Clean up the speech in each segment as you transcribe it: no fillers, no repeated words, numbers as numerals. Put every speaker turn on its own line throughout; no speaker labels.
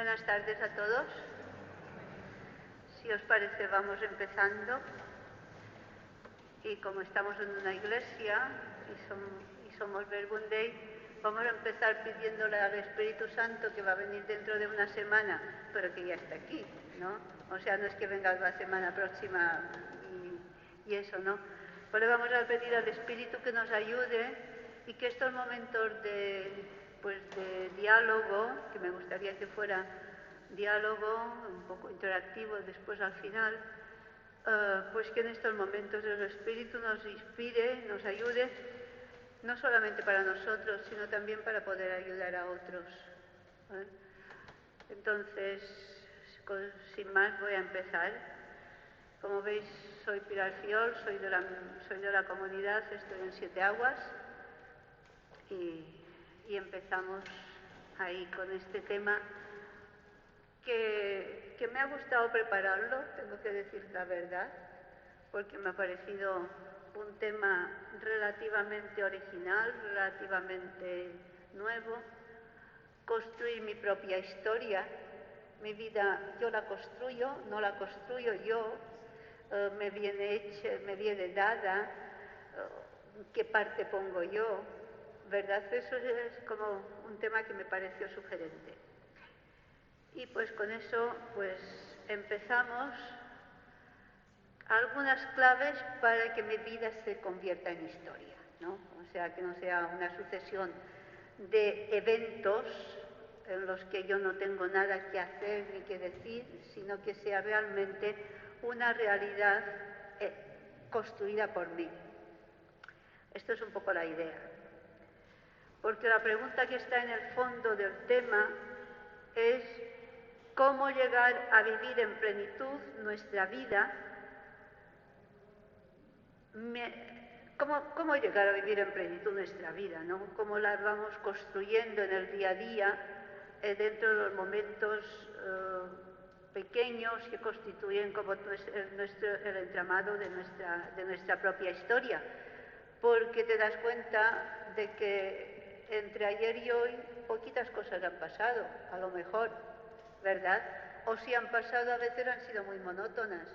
Buenas tardes a todos. Si os parece, vamos empezando. Y como estamos en una iglesia y somos Verbum Dei, vamos a empezar pidiéndole al Espíritu Santo, que va a venir dentro de una semana, pero que ya está aquí, ¿no? O sea, no es que venga la semana próxima y eso, ¿no? Pues le vamos a pedir al Espíritu que nos ayude y que estos momentos de diálogo, que me gustaría que fuera diálogo un poco interactivo después al final, pues que en estos momentos el Espíritu nos inspire, nos ayude, no solamente para nosotros, sino también para poder ayudar a otros. Entonces, sin más, voy a empezar. Como veis, soy Pilar Fiol, soy de la comunidad, estoy en Siete Aguas y empezamos ahí con este tema que me ha gustado prepararlo, tengo que decir la verdad, porque me ha parecido un tema relativamente original, relativamente nuevo. Construir mi propia historia, mi vida yo la construyo, no la construyo yo, me viene hecha, me viene dada, qué parte pongo yo, ¿verdad? Eso es como un tema que me pareció sugerente. Y pues con eso pues empezamos algunas claves para que mi vida se convierta en historia, ¿no? O sea, que no sea una sucesión de eventos en los que yo no tengo nada que hacer ni que decir, sino que sea realmente una realidad construida por mí. Esto es un poco la idea. Porque la pregunta que está en el fondo del tema es cómo llegar a vivir en plenitud nuestra vida. ¿Cómo llegar a vivir en plenitud nuestra vida, ¿no? Cómo la vamos construyendo en el día a día, dentro de los momentos pequeños que constituyen como el entramado de nuestra propia historia. Porque te das cuenta de que entre ayer y hoy poquitas cosas han pasado, a lo mejor, ¿verdad? O si han pasado, a veces han sido muy monótonas.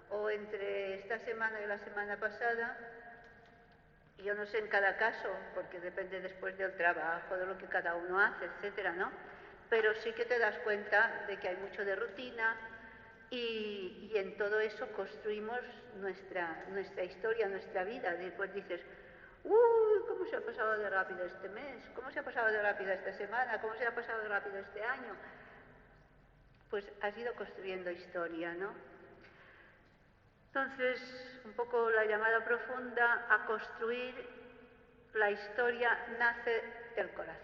O entre esta semana y la semana pasada, yo no sé en cada caso, porque depende después del trabajo, de lo que cada uno hace, etcétera, ¿no? Pero sí que te das cuenta de que hay mucho de rutina y en todo eso construimos nuestra historia, nuestra vida. Después dices, uy, ¿cómo se ha pasado de rápido este mes? ¿Cómo se ha pasado de rápido esta semana? ¿Cómo se ha pasado de rápido este año? Pues has ido construyendo historia, ¿no? Entonces, un poco la llamada profunda a construir la historia nace del corazón.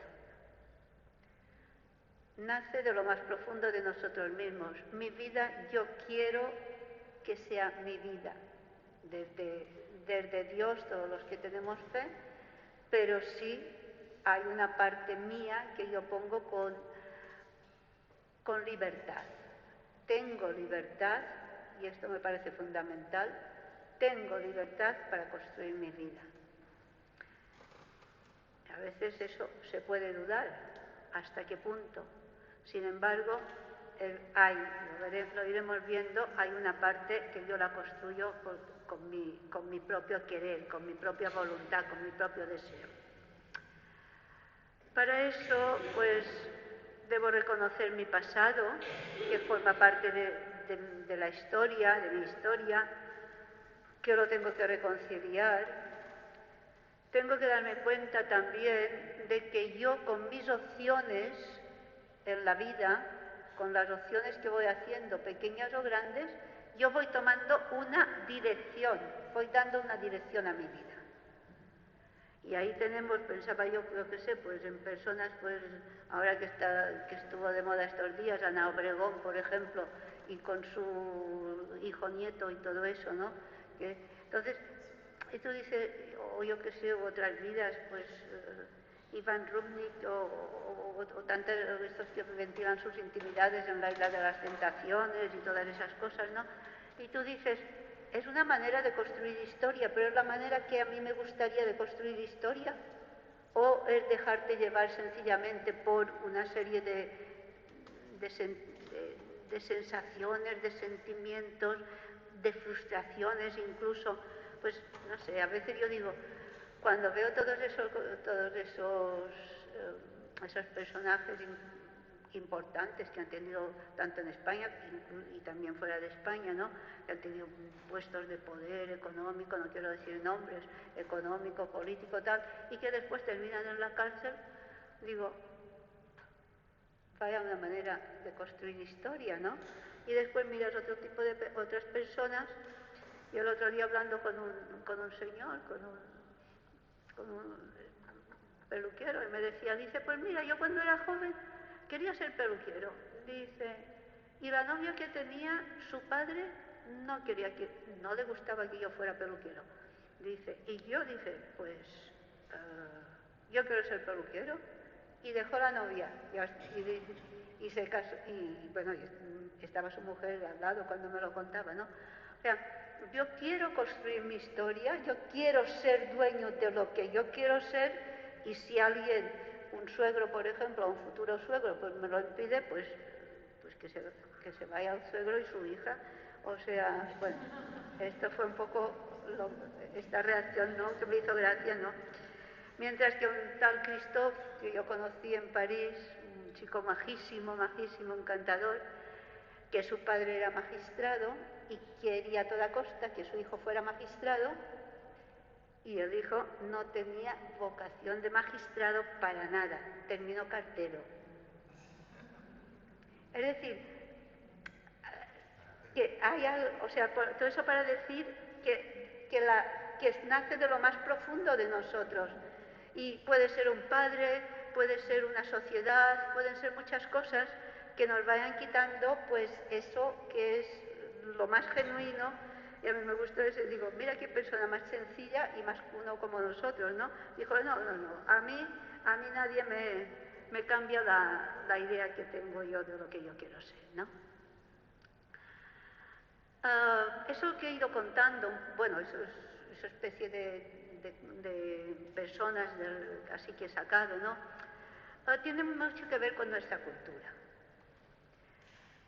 Nace de lo más profundo de nosotros mismos. Mi vida, yo quiero que sea mi vida. Desde Dios, todos los que tenemos fe, pero sí hay una parte mía que yo pongo con libertad. Tengo libertad, y esto me parece fundamental, tengo libertad para construir mi vida. A veces eso se puede dudar, ¿hasta qué punto? Sin embargo, lo iremos viendo, hay una parte que yo la construyo con mi propio querer, con mi propia voluntad, con mi propio deseo. Para eso, pues, debo reconocer mi pasado, que forma parte de la historia, de mi historia, que lo tengo que reconciliar. Tengo que darme cuenta también de que yo con mis opciones en la vida, con las opciones que voy haciendo, pequeñas o grandes, yo voy tomando una dirección, voy dando una dirección a mi vida. Y ahí tenemos, pensaba yo, creo que sé, pues en personas, pues ahora que estuvo de moda estos días, Ana Obregón, por ejemplo, y con su hijo nieto y todo eso, ¿no? Entonces, y tú dices, o yo que sé, otras vidas, pues Iván Rubnik o tantos estos que ventilan sus intimidades en la Isla de las Tentaciones y todas esas cosas, ¿no? Y tú dices, es una manera de construir historia, pero es la manera que a mí me gustaría de construir historia, o es dejarte llevar sencillamente por una serie de de sensaciones, de sentimientos, de frustraciones incluso. Pues no sé, a veces yo digo, cuando veo todos esos personajes importantes que han tenido tanto en España y también fuera de España, ¿no? Que han tenido puestos de poder económico, no quiero decir nombres, económico, político, tal, y que después terminan en la cárcel, digo, vaya una manera de construir historia, ¿no? Y después miras otro tipo de otras personas, y el otro día hablando con un señor, con un peluquero, y me decía, dice, pues mira, yo cuando era joven quería ser peluquero, dice, y la novia que tenía, su padre no le gustaba que yo fuera peluquero, dice, y yo dije, pues yo quiero ser peluquero, y dejó la novia, y se casó, y bueno, estaba su mujer al lado cuando me lo contaba, ¿no? O sea, yo quiero construir mi historia, yo quiero ser dueño de lo que yo quiero ser, y si alguien, un suegro, por ejemplo, o un futuro suegro, pues me lo impide, pues que se vaya el suegro y su hija. O sea, bueno, esto fue un poco esta reacción, ¿no?, que me hizo gracia, ¿no? Mientras que un tal Christophe, que yo conocí en París, un chico majísimo, majísimo, encantador, que su padre era magistrado y quería a toda costa que su hijo fuera magistrado, y el hijo no tenía vocación de magistrado para nada, terminó cartero. Es decir, que hay algo, o sea, todo eso para decir que nace de lo más profundo de nosotros. Y puede ser un padre, puede ser una sociedad, pueden ser muchas cosas que nos vayan quitando, pues eso que es lo más genuino. Y a mí me gustó eso, y digo, mira qué persona más sencilla y más uno como nosotros, ¿no? Dijo, no, a mí nadie me cambia la idea que tengo yo de lo que yo quiero ser, ¿no? Eso que he ido contando, bueno, esa especie de personas así que he sacado, ¿no? Tiene mucho que ver con nuestra cultura.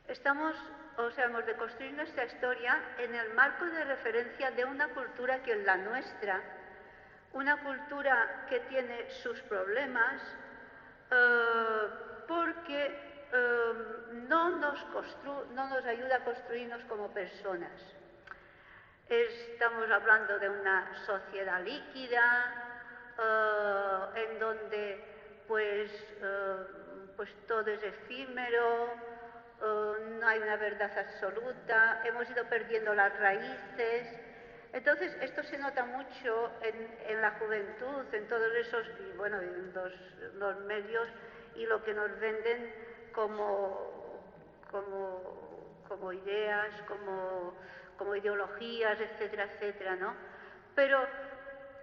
Hemos de construir nuestra historia en el marco de referencia de una cultura que es la nuestra, una cultura que tiene sus problemas, porque no nos ayuda a construirnos como personas. Estamos hablando de una sociedad líquida, en donde pues todo es efímero, no hay una verdad absoluta, hemos ido perdiendo las raíces. Entonces esto se nota mucho en la juventud, en todos esos, y bueno, en los medios, y lo que nos venden como ideas, como ideologías, etcétera, etcétera, ¿no? Pero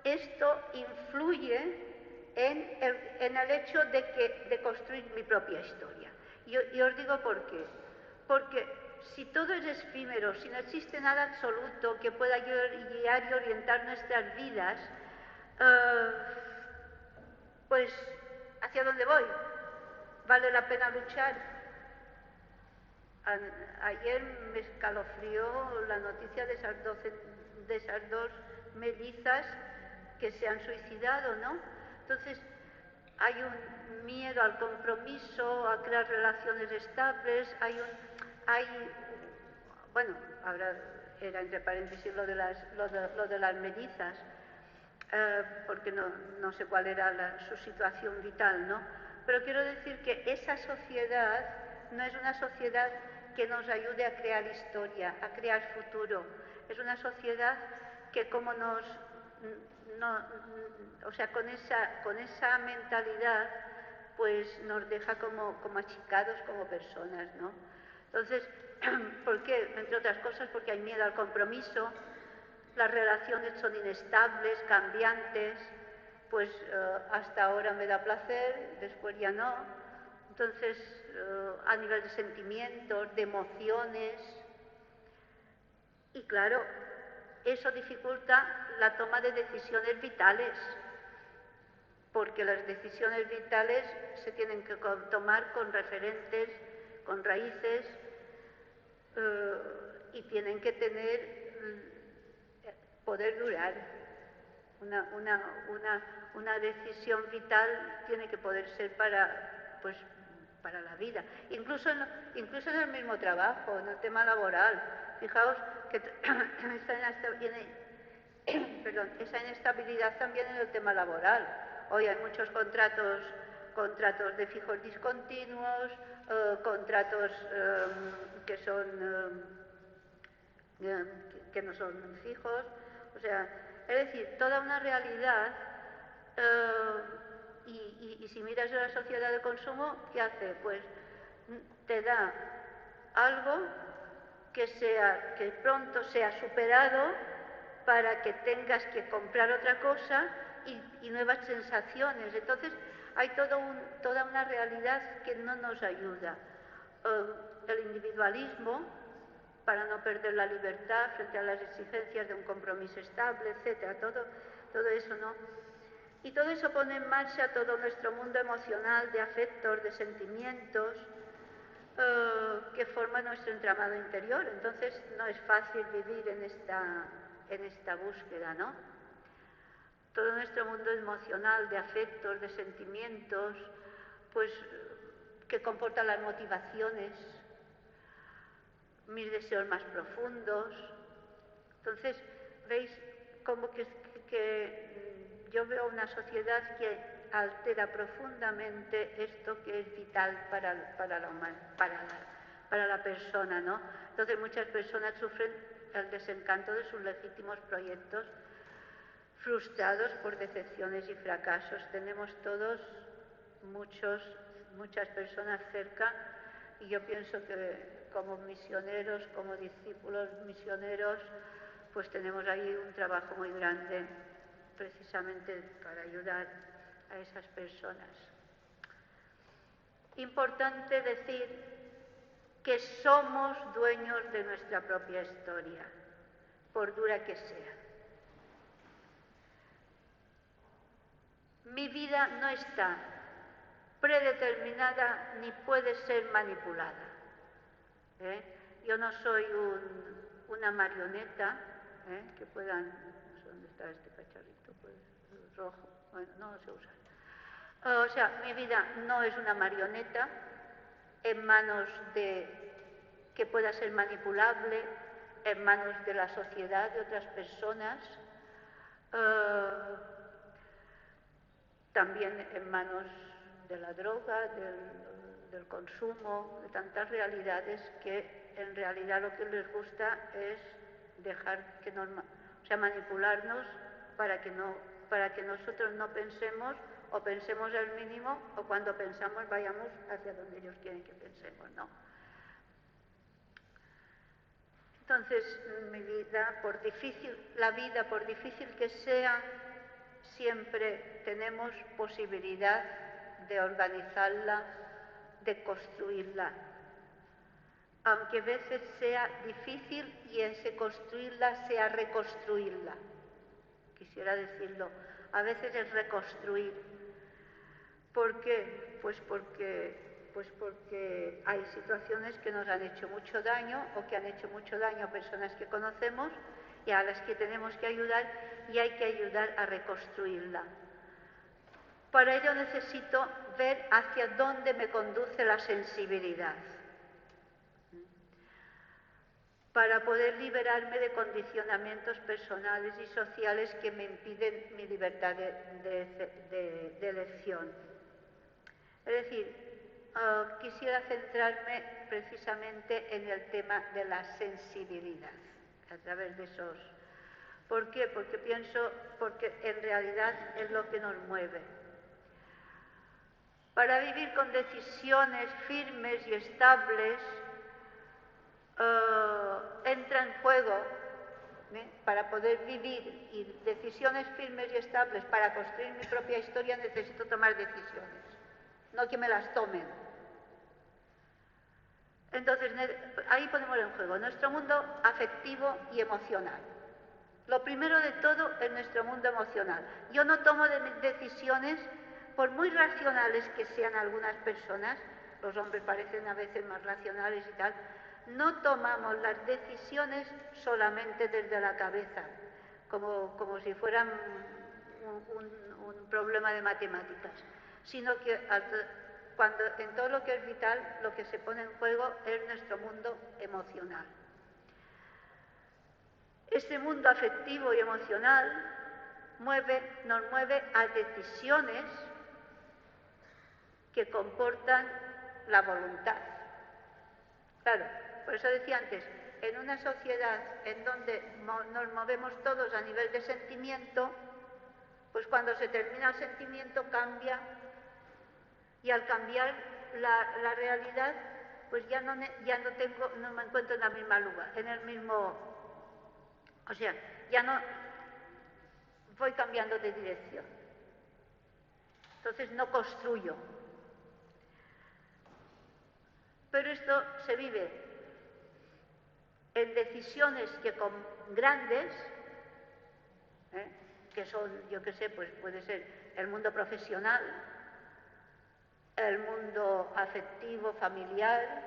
esto influye en el hecho de construir mi propia historia. Y os digo por qué. Porque si todo es efímero, si no existe nada absoluto que pueda guiar y orientar nuestras vidas, pues ¿hacia dónde voy? ¿Vale la pena luchar? Ayer me escalofrió la noticia de esas dos mellizas que se han suicidado, ¿no? Entonces, hay un miedo al compromiso, a crear relaciones estables, bueno, ahora era entre paréntesis lo de las mellizas, porque no sé cuál era su situación vital, ¿no? Pero quiero decir que esa sociedad no es una sociedad que nos ayude a crear historia, a crear futuro. Es una sociedad que como o sea, con esa mentalidad, pues nos deja como achicados como personas, ¿no? Entonces, ¿por qué? Entre otras cosas porque hay miedo al compromiso, las relaciones son inestables, cambiantes, pues hasta ahora me da placer, después ya no. Entonces, a nivel de sentimientos, de emociones, y claro, eso dificulta la toma de decisiones vitales, porque las decisiones vitales se tienen que tomar con referentes, con raíces, y tienen que poder durar. Una decisión vital tiene que poder ser para la vida. Incluso en el mismo trabajo, en el tema laboral. Fijaos que esa inestabilidad también en el tema laboral. Hoy hay muchos contratos de fijos discontinuos, contratos que no son fijos, o sea, es decir, toda una realidad. Y si miras la sociedad de consumo, ¿qué hace? Pues te da algo que pronto sea superado para que tengas que comprar otra cosa y nuevas sensaciones. Entonces hay toda una realidad que no nos ayuda. El individualismo, para no perder la libertad frente a las exigencias de un compromiso estable, etcétera, todo eso, ¿no? Y todo eso pone en marcha todo nuestro mundo emocional, de afectos, de sentimientos, que forma nuestro entramado interior. Entonces no es fácil vivir en esta búsqueda, ¿no? Todo nuestro mundo emocional, de afectos, de sentimientos, pues que comporta las motivaciones, mis deseos más profundos. Entonces, ¿veis cómo que yo veo una sociedad que altera profundamente esto que es vital para la persona, ¿no? Entonces muchas personas sufren el desencanto de sus legítimos proyectos, frustrados por decepciones y fracasos. Tenemos todos muchas personas cerca, y yo pienso que como misioneros, como discípulos misioneros, pues tenemos ahí un trabajo muy grande precisamente para ayudar a esas personas. Importante decir que somos dueños de nuestra propia historia, por dura que sea. Mi vida no está predeterminada ni puede ser manipulada. Yo no soy una marioneta que puedan... No sé dónde está este cacharrito, pues rojo, bueno, no se usa. O sea, mi vida no es una marioneta en manos que pueda ser manipulable, en manos de la sociedad, de otras personas, también en manos de la droga, del consumo, de tantas realidades que en realidad lo que les gusta es dejar manipularnos para que nosotros no pensemos, o pensemos al mínimo, o cuando pensamos vayamos hacia donde ellos quieren que pensemos, ¿no? Entonces, la vida, por difícil que sea, siempre tenemos posibilidad de organizarla, de construirla. Aunque a veces sea difícil y ese construirla sea reconstruirla. Quisiera decirlo, a veces es reconstruir. ¿Por qué? Pues porque hay situaciones que nos han hecho mucho daño, o que han hecho mucho daño a personas que conocemos y a las que tenemos que ayudar, y hay que ayudar a reconstruirla. Para ello necesito ver hacia dónde me conduce la sensibilidad, para poder liberarme de condicionamientos personales y sociales que me impiden mi libertad de elección. Es decir, quisiera centrarme precisamente en el tema de la sensibilidad, a través de esos. ¿Por qué? Porque en realidad es lo que nos mueve. Para vivir con decisiones firmes y estables, entra en juego, para poder vivir y decisiones firmes y estables para construir mi propia historia, necesito tomar decisiones, no que me las tomen. Entonces, ahí ponemos en juego nuestro mundo afectivo y emocional. Lo primero de todo es nuestro mundo emocional. Yo no tomo decisiones, por muy racionales que sean algunas personas, los hombres parecen a veces más racionales y tal, no tomamos las decisiones solamente desde la cabeza, como si fueran un problema de matemáticas, sino que cuando en todo lo que es vital, lo que se pone en juego es nuestro mundo emocional. Este mundo afectivo y emocional nos mueve a decisiones que comportan la voluntad. Claro, por eso decía antes, en una sociedad en donde nos movemos todos a nivel de sentimiento, pues cuando se termina el sentimiento cambia, y al cambiar la realidad, pues ya no me encuentro en la misma lugar, en el mismo, o sea, ya no voy cambiando de dirección. Entonces no construyo. Pero esto se vive en decisiones grandes, que son, yo qué sé, pues puede ser el mundo profesional, el mundo afectivo, familiar,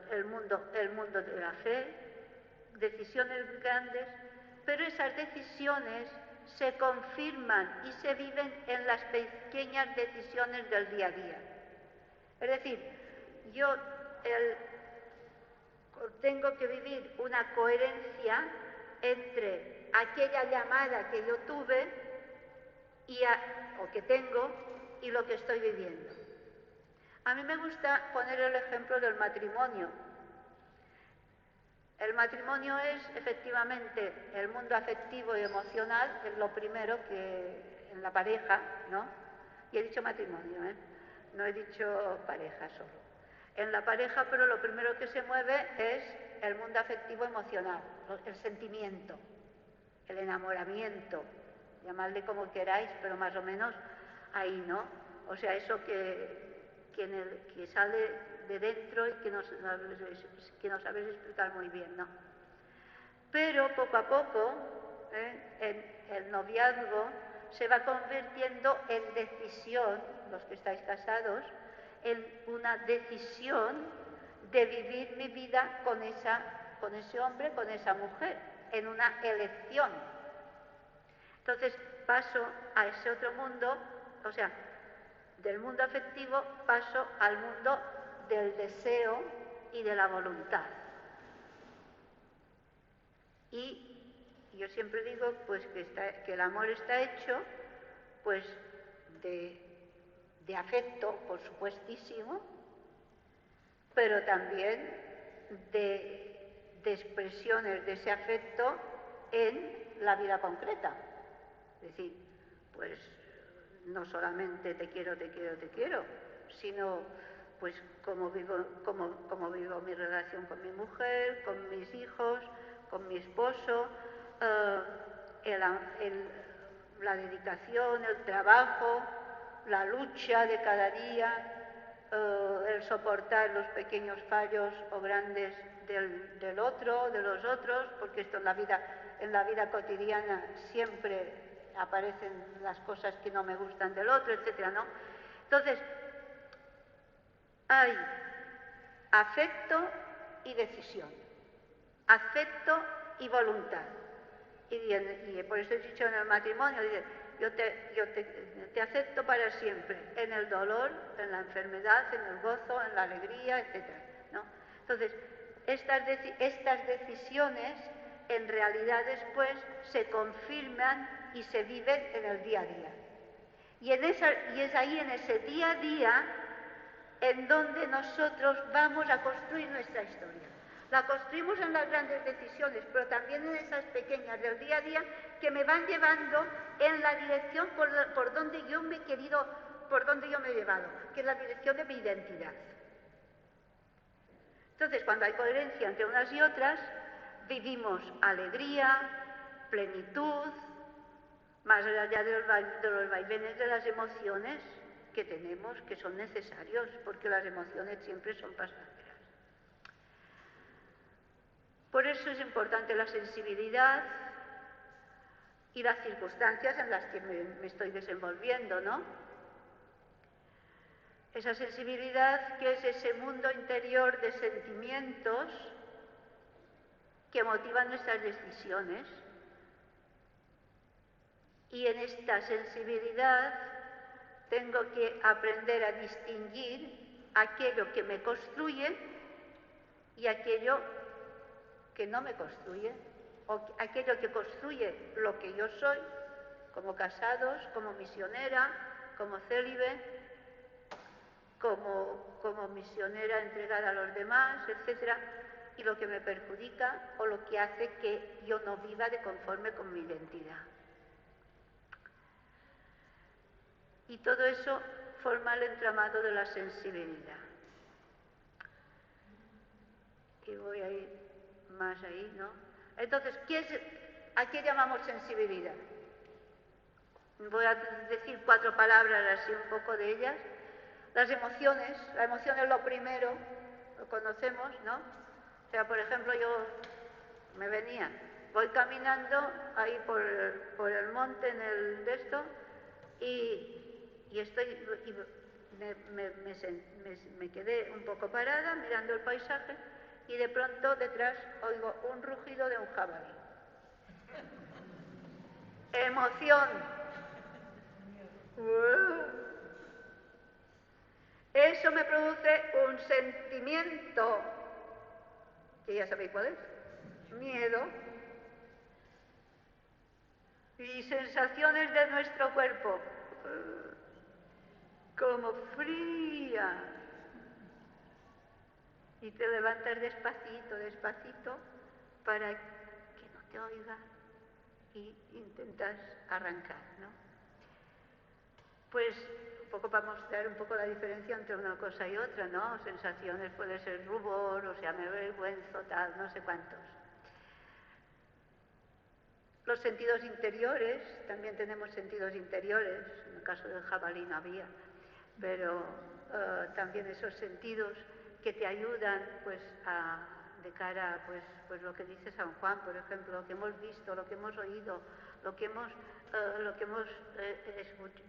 el mundo de la fe, decisiones grandes, pero esas decisiones se confirman y se viven en las pequeñas decisiones del día a día. Es decir, yo tengo que vivir una coherencia entre aquella llamada que yo tuve o que tengo y lo que estoy viviendo. A mí me gusta poner el ejemplo del matrimonio. El matrimonio es efectivamente el mundo afectivo y emocional, es lo primero que en la pareja, ¿no? Y he dicho matrimonio, no he dicho pareja solo. En la pareja, pero lo primero que se mueve es el mundo afectivo emocional, el sentimiento, el enamoramiento, llamadle como queráis, pero más o menos ahí, ¿no? O sea, eso que sale de dentro y que no sabes explicar muy bien, ¿no? Pero poco a poco, el noviazgo se va convirtiendo en decisión, los que estáis casados, en una decisión de vivir mi vida con ese hombre, con esa mujer, en una elección. Entonces paso a ese otro mundo, o sea, del mundo afectivo paso al mundo del deseo y de la voluntad. Y yo siempre digo pues que el amor está hecho pues de afecto, por supuestísimo, pero también de expresiones de ese afecto en la vida concreta. Es decir, pues no solamente te quiero, sino pues cómo vivo mi relación con mi mujer, con mis hijos, con mi esposo, la dedicación, el trabajo, la lucha de cada día, el soportar los pequeños fallos o grandes del otro, de los otros, porque esto en la vida cotidiana siempre aparecen las cosas que no me gustan del otro, etcétera, ¿no? Entonces, hay afecto y decisión, afecto y voluntad. Y por eso he dicho en el matrimonio, yo te acepto para siempre, en el dolor, en la enfermedad, en el gozo, en la alegría, etcétera, ¿no? Entonces, estas decisiones en realidad después se confirman y se viven en el día a día. Y es ahí en ese día a día en donde nosotros vamos a construir nuestra historia. La construimos en las grandes decisiones, pero también en esas pequeñas del día a día que me van llevando en la dirección por donde yo me he llevado, que es la dirección de mi identidad. Entonces, cuando hay coherencia entre unas y otras, vivimos alegría, plenitud, más allá de los vaivenes de las emociones que tenemos, que son necesarios, porque las emociones siempre son pasajeras. Por eso es importante la sensibilidad y las circunstancias en las que me estoy desenvolviendo, ¿no? Esa sensibilidad que es ese mundo interior de sentimientos que motivan nuestras decisiones. Y en esta sensibilidad tengo que aprender a distinguir aquello que me construye y aquello que no me construye, o aquello que construye lo que yo soy, como casados, como misionera, como célibe, como misionera entregada a los demás, etc., y lo que me perjudica o lo que hace que yo no viva de conforme con mi identidad. Y todo eso forma el entramado de la sensibilidad. Y voy a ir más ahí, ¿no? Entonces, ¿a qué llamamos sensibilidad? Voy a decir 4 palabras, así un poco de ellas. Las emociones, la emoción es lo primero, lo conocemos, ¿no? O sea, por ejemplo, yo voy caminando ahí por el monte en el de esto y me quedé un poco parada mirando el paisaje y de pronto detrás oigo un rugido de un jabalí. Emoción. Eso me produce un sentimiento, que ya sabéis cuál es, miedo, y sensaciones de nuestro cuerpo, como fría, y te levantas despacito, despacito, para que no te oiga y intentas arrancar, ¿no? Pues un poco para mostrar un poco la diferencia entre una cosa y otra, ¿no? Sensaciones puede ser rubor, o sea, me avergüenzo, tal, no sé cuántos. Los sentidos interiores, también tenemos sentidos interiores, en el caso del jabalí no había, pero también esos sentidos que te ayudan pues de cara pues lo que dice San Juan, por ejemplo, lo que hemos visto, lo que hemos oído, lo que hemos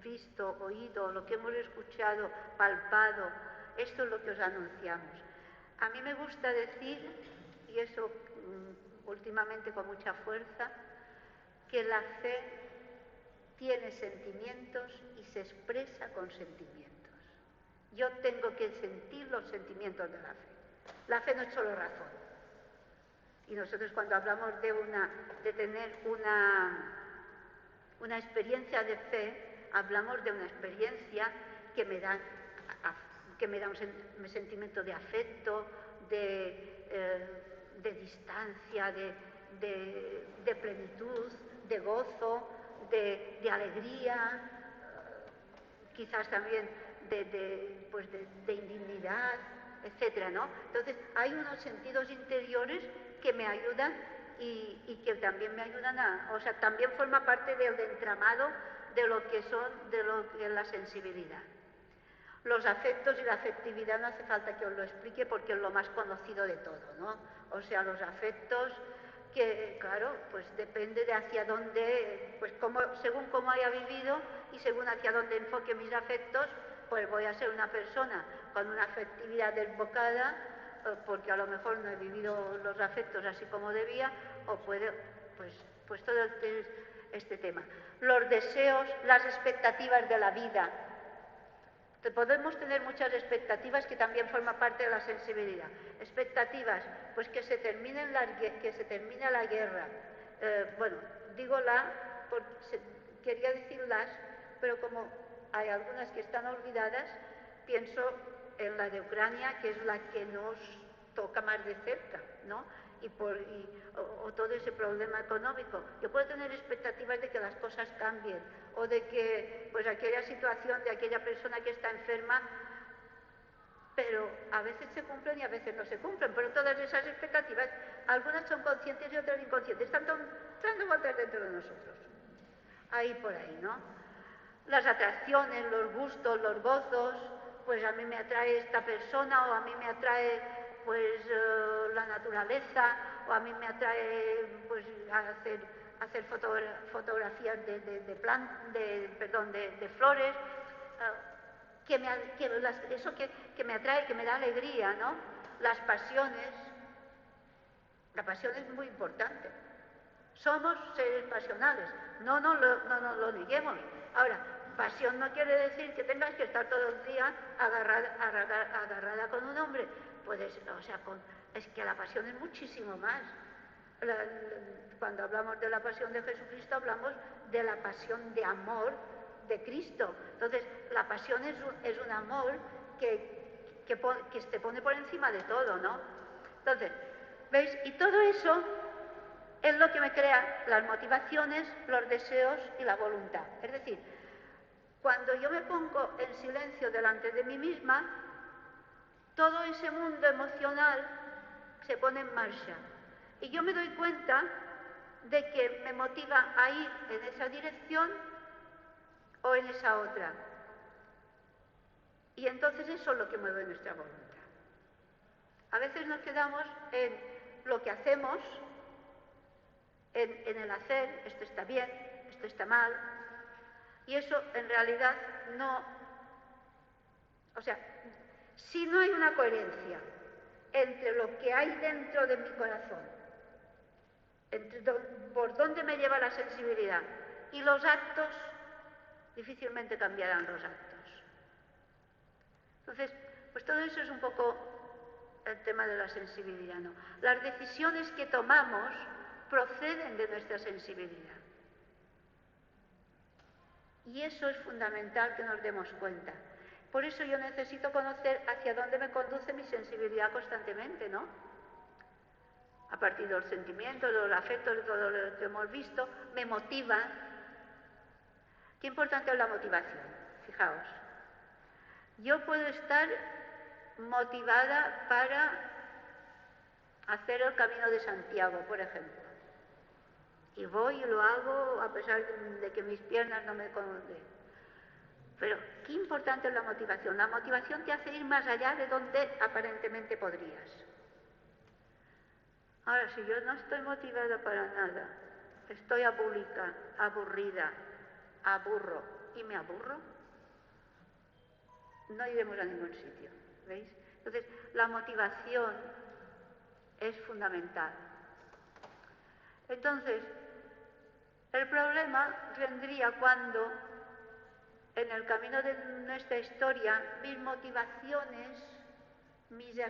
visto, oído, lo que hemos escuchado, palpado, esto es lo que os anunciamos. A mí me gusta decir, y eso últimamente con mucha fuerza, que la fe tiene sentimientos y se expresa con sentimientos. Yo tengo que sentir los sentimientos de la fe. La fe no es solo razón. Y nosotros cuando hablamos de tener una experiencia de fe, hablamos de una experiencia que me da un sentimiento de afecto, de distancia, de plenitud, de gozo, de alegría, quizás también de indignidad, etcétera, ¿no? Entonces, hay unos sentidos interiores que me ayudan y que también me ayudan o sea, también forma parte del entramado de lo que es la sensibilidad. Los afectos y la afectividad no hace falta que os lo explique porque es lo más conocido de todo, ¿no? O sea, los afectos que, claro, pues depende de hacia dónde, pues según cómo haya vivido y según hacia dónde enfoque mis afectos, pues voy a ser una persona con una afectividad desbocada, porque a lo mejor no he vivido los afectos así como debía, o puede, pues todo este tema. Los deseos, las expectativas de la vida. Podemos tener muchas expectativas que también forman parte de la sensibilidad. Expectativas, pues que se termine la guerra. Bueno, digo quería decir las, pero como hay algunas que están olvidadas, pienso en la de Ucrania, que es la que nos toca más de cerca, ¿no? O todo ese problema económico. Yo puedo tener expectativas de que las cosas cambien, o de que pues aquella situación de aquella persona que está enferma, pero a veces se cumplen y a veces no se cumplen. Pero todas esas expectativas, algunas son conscientes y otras inconscientes, están dando vueltas dentro de nosotros. Ahí por ahí, ¿no? Las atracciones, los gustos, los gozos, pues a mí me atrae esta persona, o a mí me atrae pues la naturaleza, o a mí me atrae pues hacer hacer fotografías de flores, eso que me atrae, que me da alegría, ¿no? Las pasiones. La pasión es muy importante. Somos seres pasionales, no lo neguemos. Ahora, pasión no quiere decir que tengas que estar todo el día agarrada con un hombre. Es que la pasión es muchísimo más. Cuando hablamos de la pasión de Jesucristo, hablamos de la pasión de amor de Cristo. Entonces, la pasión es un amor que se pone por encima de todo, ¿no? Entonces, ¿veis? Y todo eso es lo que me crea las motivaciones, los deseos y la voluntad. Es decir, cuando yo me pongo en silencio delante de mí misma, todo ese mundo emocional se pone en marcha. Y yo me doy cuenta de que me motiva a ir en esa dirección o en esa otra. Y entonces eso es lo que mueve nuestra voluntad. A veces nos quedamos en lo que hacemos, en el hacer, esto está bien, esto está mal, y eso en realidad no... O sea, si no hay una coherencia entre lo que hay dentro de mi corazón, por dónde me lleva la sensibilidad y los actos, difícilmente cambiarán los actos. Entonces, pues todo eso es un poco el tema de la sensibilidad, ¿no? Las decisiones que tomamos proceden de nuestra sensibilidad. Y eso es fundamental que nos demos cuenta. Por eso yo necesito conocer hacia dónde me conduce mi sensibilidad constantemente, ¿no? A partir de los sentimientos, de los afectos, de todo lo que hemos visto, me motiva. Qué importante es la motivación, fijaos. Yo puedo estar motivada para hacer el Camino de Santiago, por ejemplo. Y voy y lo hago a pesar de que mis piernas no me conocen. Pero qué importante es la motivación. La motivación te hace ir más allá de donde aparentemente podrías. Ahora, si yo no estoy motivada para nada, estoy abúlica, aburrida, aburro y me aburro, no iremos a ningún sitio, ¿veis? Entonces, la motivación es fundamental. Entonces, el problema vendría cuando, en el camino de nuestra historia, mis motivaciones, mis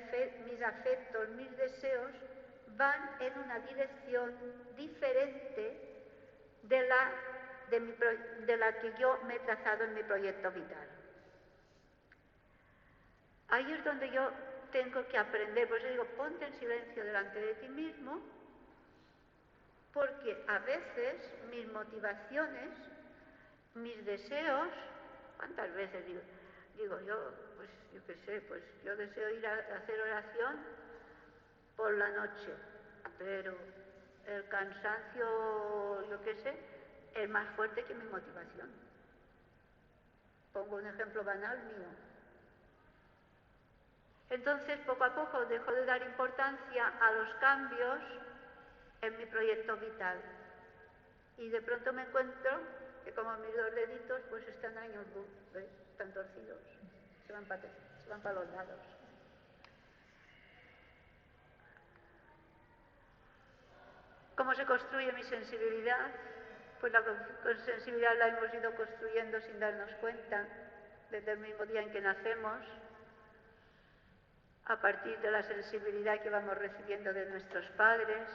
afectos, mis deseos, van en una dirección diferente de la que yo me he trazado en mi proyecto vital. Ahí es donde yo tengo que aprender, por eso digo, ponte en silencio delante de ti mismo, porque a veces mis motivaciones, mis deseos, ¿cuántas veces digo yo, pues yo qué sé, pues yo deseo ir a hacer oración por la noche, pero el cansancio, yo qué sé, es más fuerte que mi motivación. Pongo un ejemplo banal mío. Entonces, poco a poco dejo de dar importancia a los cambios en mi proyecto vital. Y de pronto me encuentro que como mis dos deditos pues están años luz, ¿ves? Están torcidos, se van para los lados. ¿Cómo se construye mi sensibilidad? Pues la sensibilidad la hemos ido construyendo sin darnos cuenta, desde el mismo día en que nacemos, a partir de la sensibilidad que vamos recibiendo de nuestros padres.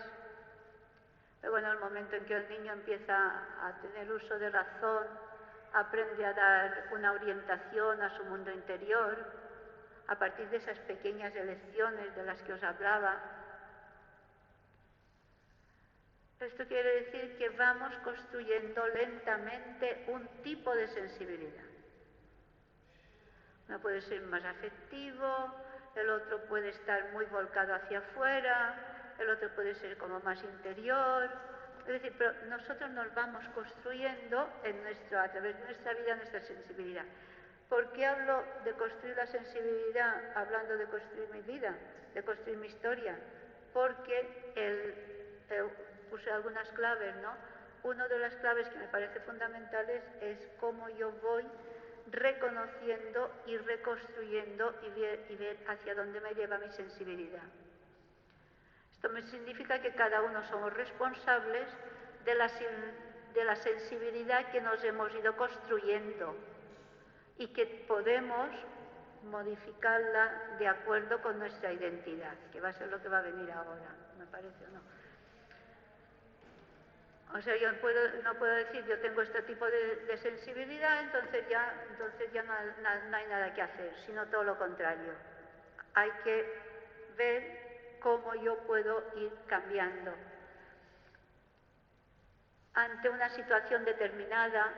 Luego, en el momento en que el niño empieza a tener uso de razón, aprende a dar una orientación a su mundo interior, a partir de esas pequeñas elecciones de las que os hablaba. Esto quiere decir que vamos construyendo lentamente un tipo de sensibilidad. Uno puede ser más afectivo, el otro puede estar muy volcado hacia afuera, el otro puede ser como más interior. Es decir, pero nosotros nos vamos construyendo a través de nuestra vida, nuestra sensibilidad. ¿Por qué hablo de construir la sensibilidad hablando de construir mi vida, de construir mi historia? Porque puse algunas claves, ¿no? una de las claves que me parece fundamentales es cómo yo voy reconociendo y reconstruyendo y ver hacia dónde me lleva mi sensibilidad. Esto me significa que cada uno somos responsables de la sensibilidad que nos hemos ido construyendo y que podemos modificarla de acuerdo con nuestra identidad, que va a ser lo que va a venir ahora, me parece, ¿o no? O sea, yo no puedo decir yo tengo este tipo de sensibilidad, entonces ya no hay nada que hacer, sino todo lo contrario. Hay que ver cómo yo puedo ir cambiando. Ante una situación determinada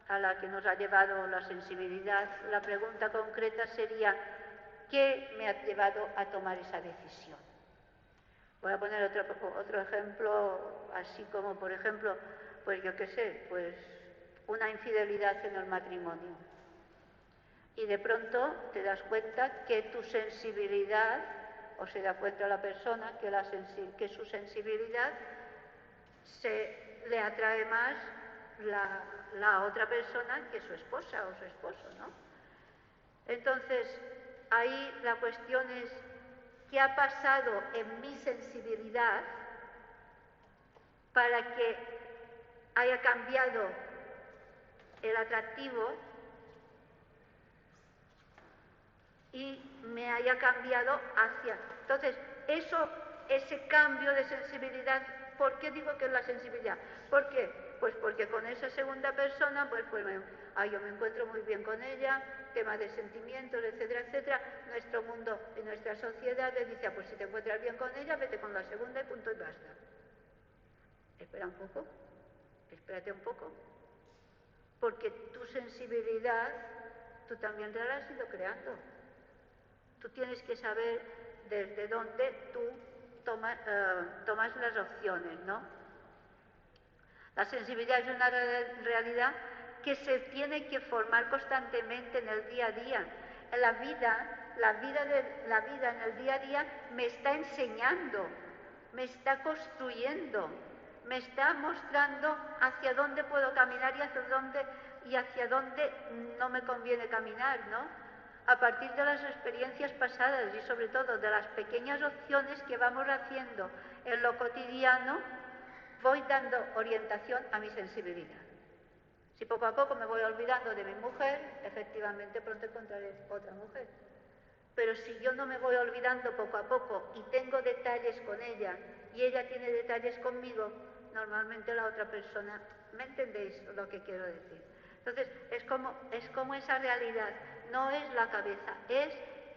a la que nos ha llevado la sensibilidad, la pregunta concreta sería, ¿qué me ha llevado a tomar esa decisión? Voy a poner otro ejemplo, así como, por ejemplo, pues yo qué sé, pues una infidelidad en el matrimonio. Y de pronto te das cuenta que tu sensibilidad, o se da cuenta la persona que su sensibilidad le atrae más la otra persona que su esposa o su esposo, ¿no? Entonces, ahí la cuestión es, ¿qué ha pasado en mi sensibilidad para que haya cambiado el atractivo y me haya cambiado hacia... Entonces, ese cambio de sensibilidad, ¿por qué digo que es la sensibilidad? ¿Por qué? Pues porque con esa segunda persona, yo me encuentro muy bien con ella, temas de sentimientos, etcétera, etcétera. Nuestro mundo y nuestra sociedad le dice, pues si te encuentras bien con ella, vete con la segunda y punto y basta. Espera un poco, espérate un poco, porque tu sensibilidad, tú también la has ido creando. Tú tienes que saber desde dónde tú tomas las opciones, ¿no? La sensibilidad es una realidad que se tiene que formar constantemente en el día a día. En la vida en el día a día me está enseñando, me está construyendo, me está mostrando hacia dónde puedo caminar y hacia dónde no me conviene caminar, ¿no? A partir de las experiencias pasadas y sobre todo de las pequeñas opciones que vamos haciendo en lo cotidiano, voy dando orientación a mi sensibilidad. Si poco a poco me voy olvidando de mi mujer, efectivamente pronto encontraré otra mujer. Pero si yo no me voy olvidando poco a poco y tengo detalles con ella y ella tiene detalles conmigo, normalmente la otra persona, ¿me entendéis lo que quiero decir? Entonces, es como esa realidad, no es la cabeza, es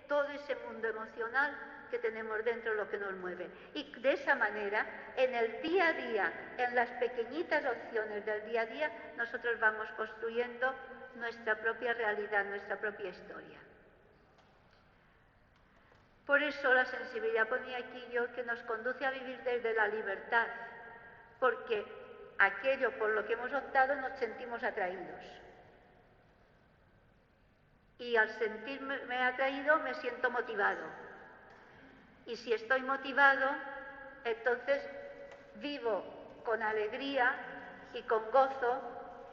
todo ese mundo emocional que tenemos dentro lo que nos mueve. Y de esa manera, en el día a día, en las pequeñitas opciones del día a día, nosotros vamos construyendo nuestra propia realidad, nuestra propia historia. Por eso la sensibilidad ponía aquí yo que nos conduce a vivir desde la libertad, porque aquello por lo que hemos optado nos sentimos atraídos. Y al sentirme atraído me siento motivado. Y si estoy motivado, entonces vivo con alegría y con gozo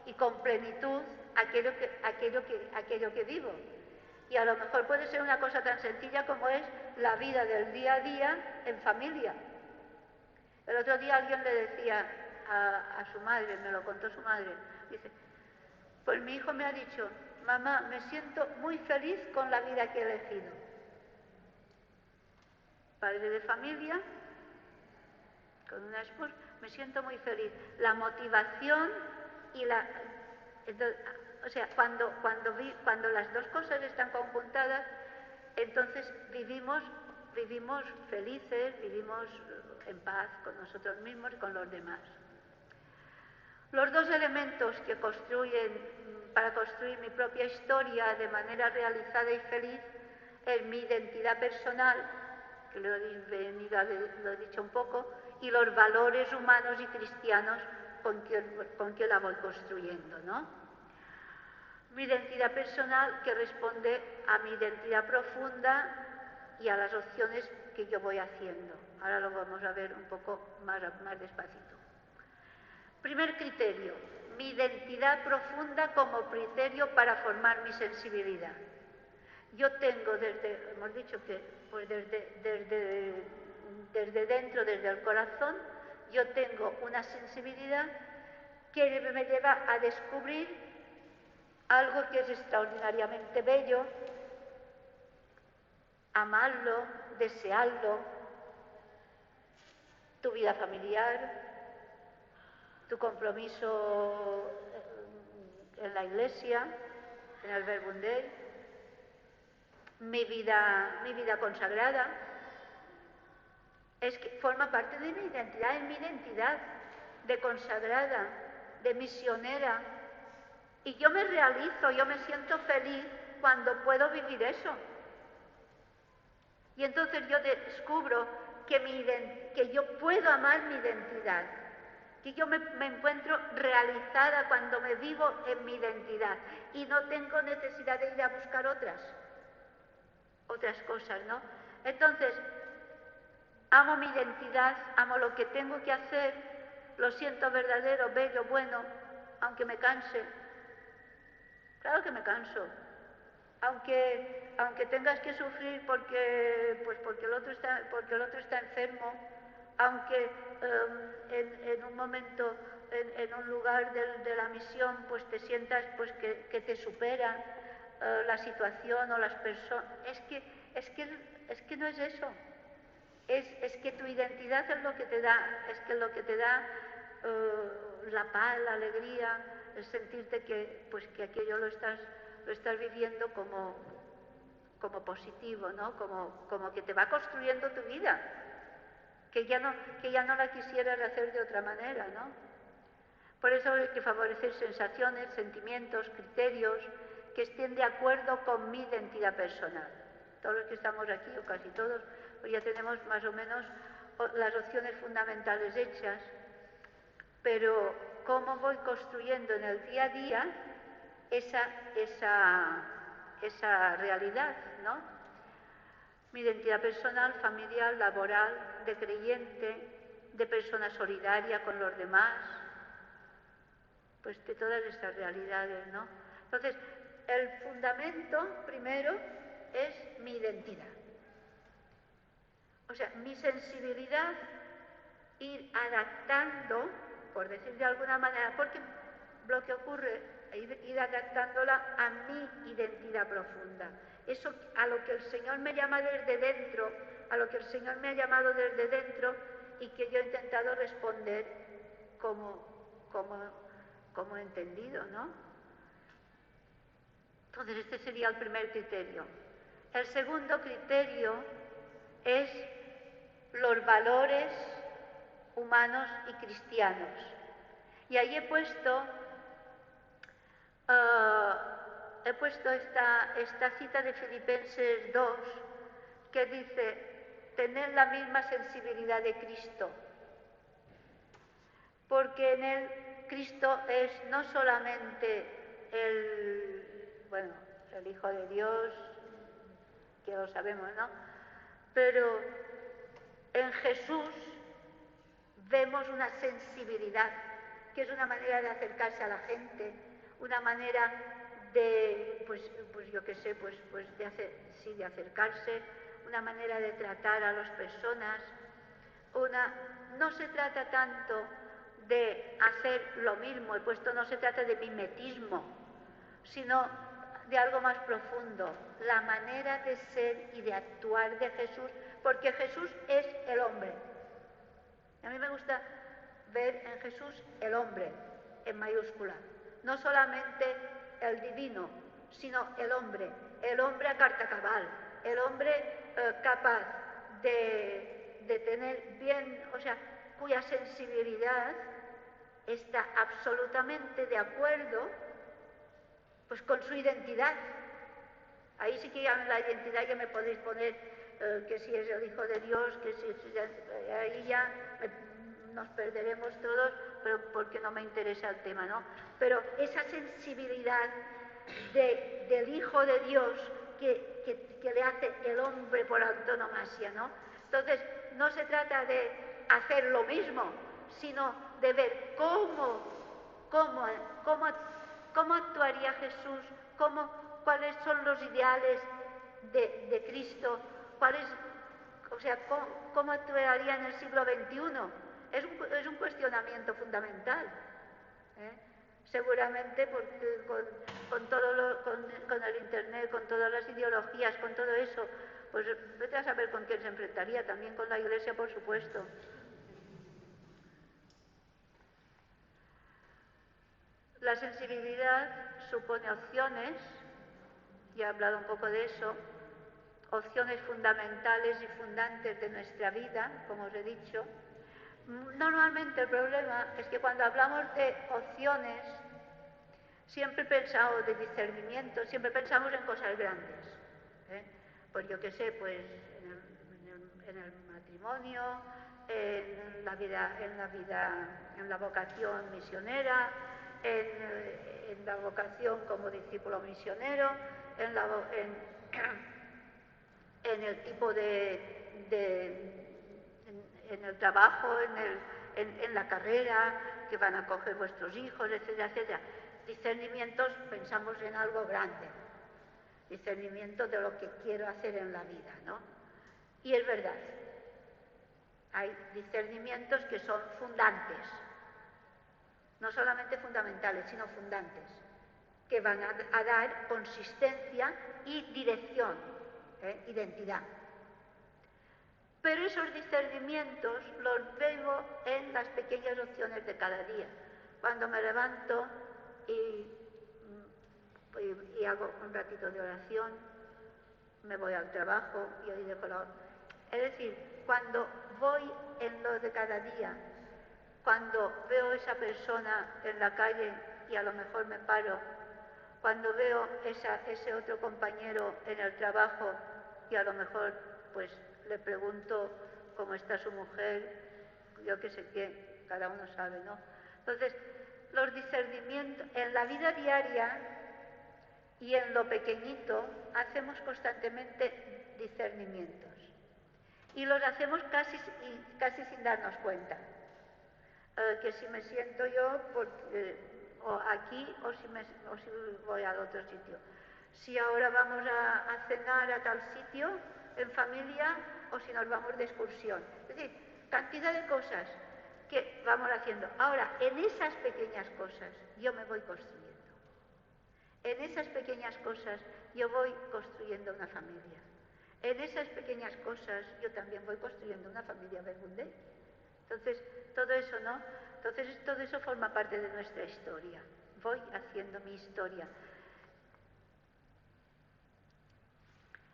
y con plenitud aquello que vivo. Y a lo mejor puede ser una cosa tan sencilla como es la vida del día a día en familia. El otro día alguien le decía a su madre, me lo contó su madre, dice, pues mi hijo me ha dicho, mamá, me siento muy feliz con la vida que he elegido. Padre de familia, con una esposa, me siento muy feliz. La motivación y o sea, cuando las dos cosas están conjuntadas, entonces vivimos felices, vivimos en paz con nosotros mismos y con los demás. Los dos elementos que para construir mi propia historia de manera realizada y feliz es mi identidad personal, que lo he dicho un poco, y los valores humanos y cristianos con que la voy construyendo, ¿no? Mi identidad personal que responde a mi identidad profunda y a las opciones que yo voy haciendo. Ahora lo vamos a ver un poco más despacito. Primer criterio, mi identidad profunda como criterio para formar mi sensibilidad. Yo tengo hemos dicho que pues desde dentro, desde el corazón, yo tengo una sensibilidad que me lleva a descubrir algo que es extraordinariamente bello, amarlo, desearlo, tu vida familiar, tu compromiso en la iglesia, en el Verbum Dei, mi vida consagrada, es que forma parte de mi identidad, es mi identidad de consagrada, de misionera. Y yo me realizo, yo me siento feliz cuando puedo vivir eso. Y entonces yo descubro que yo puedo amar mi identidad, que yo me encuentro realizada cuando me vivo en mi identidad y no tengo necesidad de ir a buscar otras cosas, ¿no? Entonces, amo mi identidad, amo lo que tengo que hacer, lo siento verdadero, bello, bueno, aunque me canse. Claro que me canso. Aunque tengas que sufrir porque el otro está enfermo, aunque en un momento, en un lugar de la misión, pues te sientas pues que te supera la situación o las personas. Es que no es eso. Es que tu identidad es lo que te da, la paz, la alegría, el sentirte que aquello lo estás viviendo como positivo, ¿no? Como que te va construyendo tu vida, que ya no la quisieras hacer de otra manera, ¿no? Por eso hay que favorecer sensaciones, sentimientos, criterios que estén de acuerdo con mi identidad personal. Todos los que estamos aquí, o casi todos, pues ya tenemos más o menos las opciones fundamentales hechas, pero cómo voy construyendo en el día a día esa realidad, ¿no? Mi identidad personal, familiar, laboral, de creyente, de persona solidaria con los demás, pues de todas estas realidades, ¿no? Entonces, el fundamento primero es mi identidad. O sea, mi sensibilidad, ir adaptando, por decir de alguna manera, porque lo que ocurre es ir adaptándola a mi identidad profunda. Eso a lo que el Señor me llama desde dentro, a lo que el Señor me ha llamado desde dentro y que yo he intentado responder como he entendido, ¿no? Entonces este sería el primer criterio. El segundo criterio es los valores humanos y cristianos. Y ahí he puesto esta cita de Filipenses 2 que dice: tener la misma sensibilidad de Cristo, porque en él Cristo es no solamente el Hijo de Dios, que lo sabemos, ¿no? Pero en Jesús vemos una sensibilidad, que es una manera de acercarse a la gente, una manera de, yo qué sé, de acercarse, una manera de tratar a las personas. No se trata tanto de hacer lo mismo, no se trata de mimetismo, sino de algo más profundo, la manera de ser y de actuar de Jesús, porque Jesús es el hombre. A mí me gusta ver en Jesús el hombre, en mayúscula, no solamente el divino, sino el hombre a carta cabal, el hombre capaz de tener bien, o sea, cuya sensibilidad está absolutamente de acuerdo pues con su identidad. Ahí sí que ya en la identidad ya me podéis poner que si es el Hijo de Dios, que ahí ya nos perderemos todos, pero porque no me interesa el tema, ¿no? Pero esa sensibilidad del Hijo de Dios que le hace el hombre por antonomasia, ¿no? Entonces, no se trata de hacer lo mismo, sino de ver cómo actuaría Jesús, cuáles son los ideales de Cristo, cómo actuaría en el siglo XXI. Es un cuestionamiento fundamental. Seguramente porque con el Internet, con todas las ideologías, con todo eso, pues vete a saber con quién se enfrentaría, también con la Iglesia, por supuesto. La sensibilidad supone opciones, ya he hablado un poco de eso, opciones fundamentales y fundantes de nuestra vida, como os he dicho. Normalmente el problema es que cuando hablamos de opciones, siempre pensamos de discernimiento, siempre pensamos en cosas grandes. Pues yo qué sé, pues en el matrimonio, en la vocación misionera, en la vocación como discípulo misionero, en el tipo en el trabajo, en la carrera que van a coger vuestros hijos, etcétera, etcétera. Discernimientos, pensamos en algo grande. Discernimiento de lo que quiero hacer en la vida, ¿no? Y es verdad. Hay discernimientos que son fundantes. No solamente fundamentales, sino fundantes, que van a dar consistencia y dirección, identidad. Pero esos discernimientos los veo en las pequeñas opciones de cada día. Cuando me levanto y hago un ratito de oración, me voy al trabajo y hoy dejo Es decir, cuando voy en lo de cada día, cuando veo a esa persona en la calle y a lo mejor me paro, cuando veo ese otro compañero en el trabajo y a lo mejor pues le pregunto cómo está su mujer, yo qué sé qué, cada uno sabe, ¿no? Entonces, los discernimientos en la vida diaria y en lo pequeñito hacemos constantemente discernimientos y los hacemos casi sin darnos cuenta. Que si me siento yo o aquí o si voy al otro sitio. Si ahora vamos a cenar a tal sitio en familia o si nos vamos de excursión. Es decir, cantidad de cosas que vamos haciendo. Ahora, en esas pequeñas cosas yo me voy construyendo. En esas pequeñas cosas yo voy construyendo una familia. En esas pequeñas cosas yo también voy construyendo una familia Verbundey. Entonces, todo eso, ¿no? Entonces, todo eso forma parte de nuestra historia. Voy haciendo mi historia.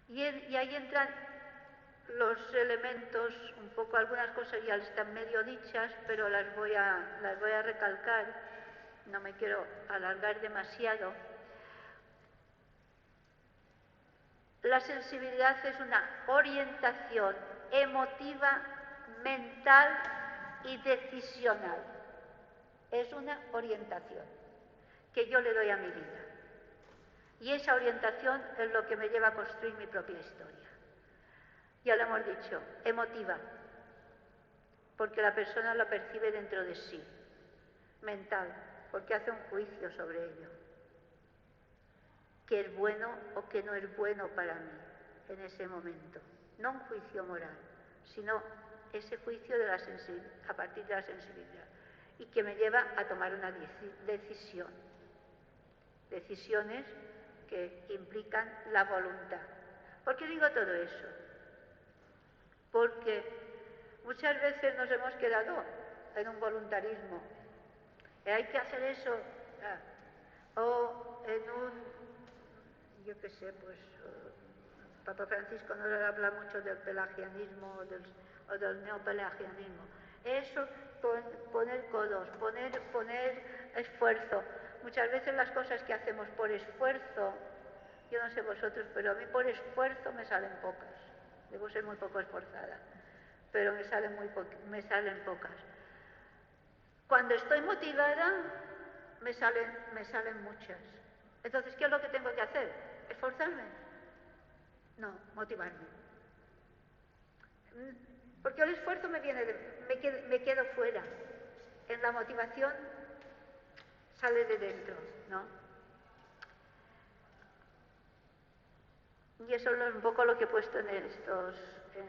Y ahí entran los elementos, un poco, algunas cosas ya están medio dichas, pero las voy a recalcar. No me quiero alargar demasiado. La sensibilidad es una orientación emotiva, mental y decisional. Es una orientación que yo le doy a mi vida. Y esa orientación es lo que me lleva a construir mi propia historia. Ya lo hemos dicho, emotiva, porque la persona la percibe dentro de sí. Mental, porque hace un juicio sobre ello. Que es bueno o que no es bueno para mí en ese momento. No un juicio moral, sino ese juicio a partir de la sensibilidad. Y que me lleva a tomar una decisión. Decisiones que implican la voluntad. ¿Por qué digo todo eso? Porque muchas veces nos hemos quedado en un voluntarismo. Hay que hacer eso. O en yo qué sé, pues Papa Francisco nos habla mucho del pelagianismo o del neopelagianismo. Eso, poner codos, poner esfuerzo. Muchas veces las cosas que hacemos por esfuerzo, yo no sé vosotros, pero a mí por esfuerzo me salen pocas. Debo ser muy poco esforzada, pero me salen pocas. Cuando estoy motivada, me salen muchas. Entonces, ¿qué es lo que tengo que hacer? ¿Esforzarme? No, motivarme. Porque el esfuerzo me quedo fuera. en la motivación sale de dentro, ¿no? Y eso es un poco lo que he puesto en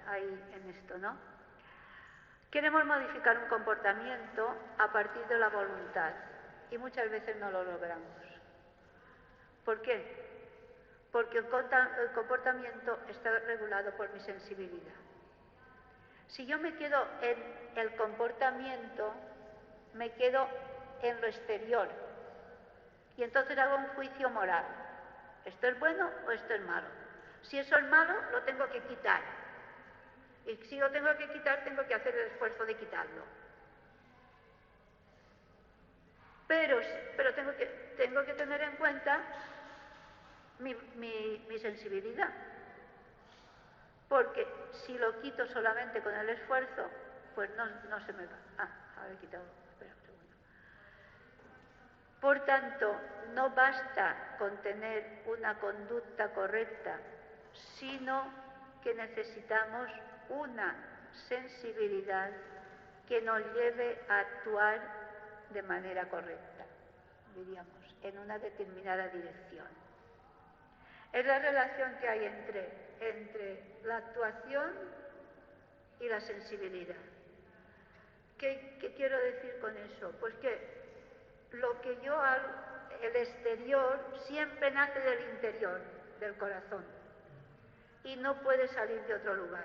ahí en esto, ¿no? Queremos modificar un comportamiento a partir de la voluntad y muchas veces no lo logramos. ¿Por qué? Porque el comportamiento está regulado por mi sensibilidad. Si yo me quedo en el comportamiento, me quedo en lo exterior y entonces hago un juicio moral. ¿Esto es bueno o esto es malo? Si eso es malo, lo tengo que quitar. Y si lo tengo que quitar, tengo que hacer el esfuerzo de quitarlo. Pero tengo que tener en cuenta mi sensibilidad. Porque si lo quito solamente con el esfuerzo, pues no se me va. Ahora he quitado. Espera un segundo. Por tanto, no basta con tener una conducta correcta, sino que necesitamos una sensibilidad que nos lleve a actuar de manera correcta, diríamos, en una determinada dirección. Es la relación que hay entre la actuación y la sensibilidad. ¿Qué quiero decir con eso? Pues que lo que yo hago, el exterior, siempre nace del interior, del corazón, y no puede salir de otro lugar.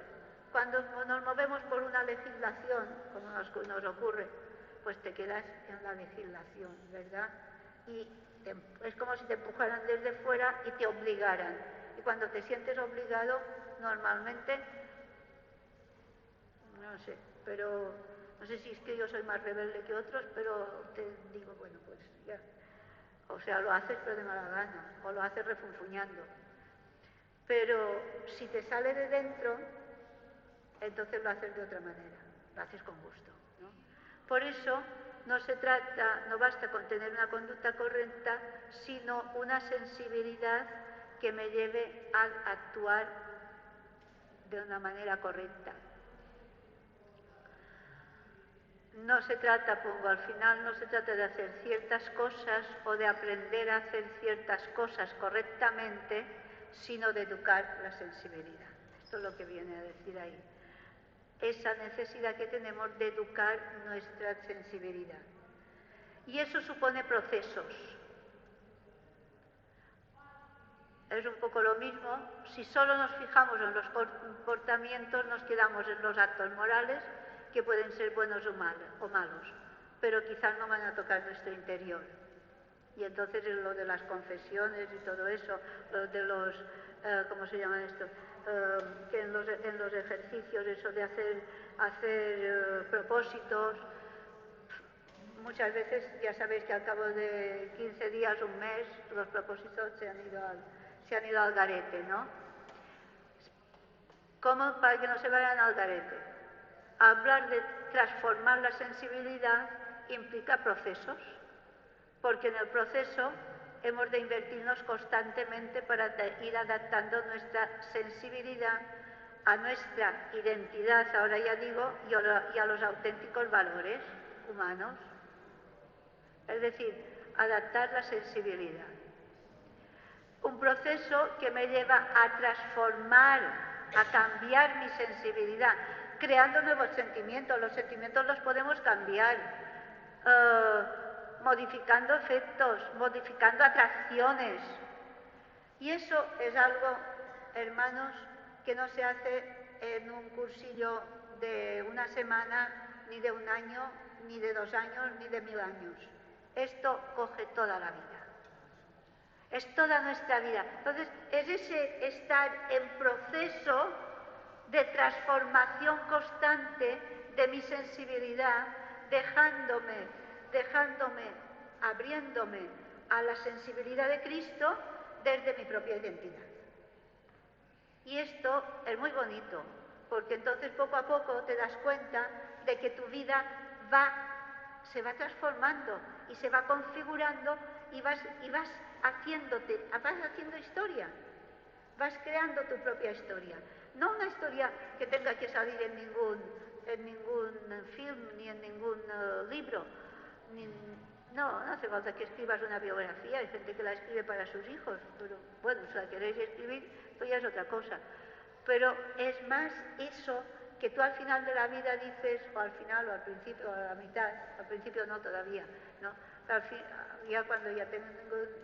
Cuando nos movemos por una legislación, como nos ocurre, pues te quedas en la legislación, ¿verdad? Y es como si te empujaran desde fuera y te obligaran. Y cuando te sientes obligado, normalmente, no sé, pero no sé si es que yo soy más rebelde que otros, pero te digo, bueno, pues ya. O sea, lo haces pero de mala gana, o lo haces refunfuñando. Pero si te sale de dentro, entonces lo haces de otra manera, lo haces con gusto, ¿no? Por eso no basta con tener una conducta correcta, sino una sensibilidad que me lleve a actuar de una manera correcta. No se trata, al final, no se trata de hacer ciertas cosas o de aprender a hacer ciertas cosas correctamente, sino de educar la sensibilidad. Esto es lo que viene a decir ahí. Esa necesidad que tenemos de educar nuestra sensibilidad. Y eso supone procesos. Es un poco lo mismo, si solo nos fijamos en los comportamientos, nos quedamos en los actos morales, que pueden ser buenos o malos, pero quizás no van a tocar nuestro interior. Y entonces es lo de las confesiones y todo eso, lo de los, ¿cómo se llama esto? Que en los ejercicios, eso de hacer propósitos, muchas veces ya sabéis que al cabo de 15 días, un mes, los propósitos se han ido al garete, ¿no? ¿Cómo? Para que no se vayan al garete. Hablar de transformar la sensibilidad implica procesos, porque en el proceso hemos de invertirnos constantemente para ir adaptando nuestra sensibilidad a nuestra identidad, ahora ya digo, y a los auténticos valores humanos. Es decir, adaptar la sensibilidad. Un proceso que me lleva a transformar, a cambiar mi sensibilidad, creando nuevos sentimientos. Los sentimientos los podemos cambiar, modificando efectos, modificando atracciones. Y eso es algo, hermanos, que no se hace en un cursillo de una semana, ni de un año, ni de 2 años, ni de 1000 años. Esto coge toda la vida. Es toda nuestra vida. Entonces, es ese estar en proceso de transformación constante de mi sensibilidad, abriéndome a la sensibilidad de Cristo desde mi propia identidad. Y esto es muy bonito, porque entonces poco a poco te das cuenta de que tu vida se va transformando y se va configurando y vas haciendo historia, vas creando tu propia historia. No una historia que tenga que salir en ningún film ni en ningún libro, no hace falta que escribas una biografía, hay gente que la escribe para sus hijos, pero bueno, si la queréis escribir, pues ya es otra cosa. Pero es más eso que tú al final de la vida dices, o al final, o al principio, o a la mitad, al principio no todavía, ¿no? Ya cuando ya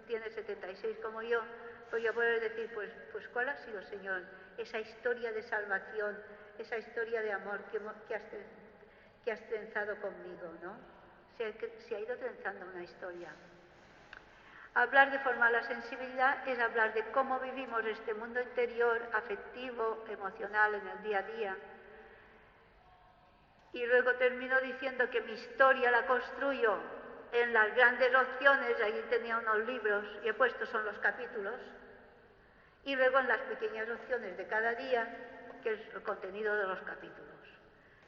tienes 76 como yo, pues yo puedo decir, pues ¿cuál ha sido, Señor? Esa historia de salvación, esa historia de amor que has trenzado conmigo, ¿no? Se ha ido trenzando una historia. Hablar de formar la sensibilidad es hablar de cómo vivimos este mundo interior, afectivo, emocional en el día a día. Y luego termino diciendo que mi historia la construyo en las grandes opciones, ahí tenía unos libros y he puesto son los capítulos, y luego en las pequeñas opciones de cada día, que es el contenido de los capítulos.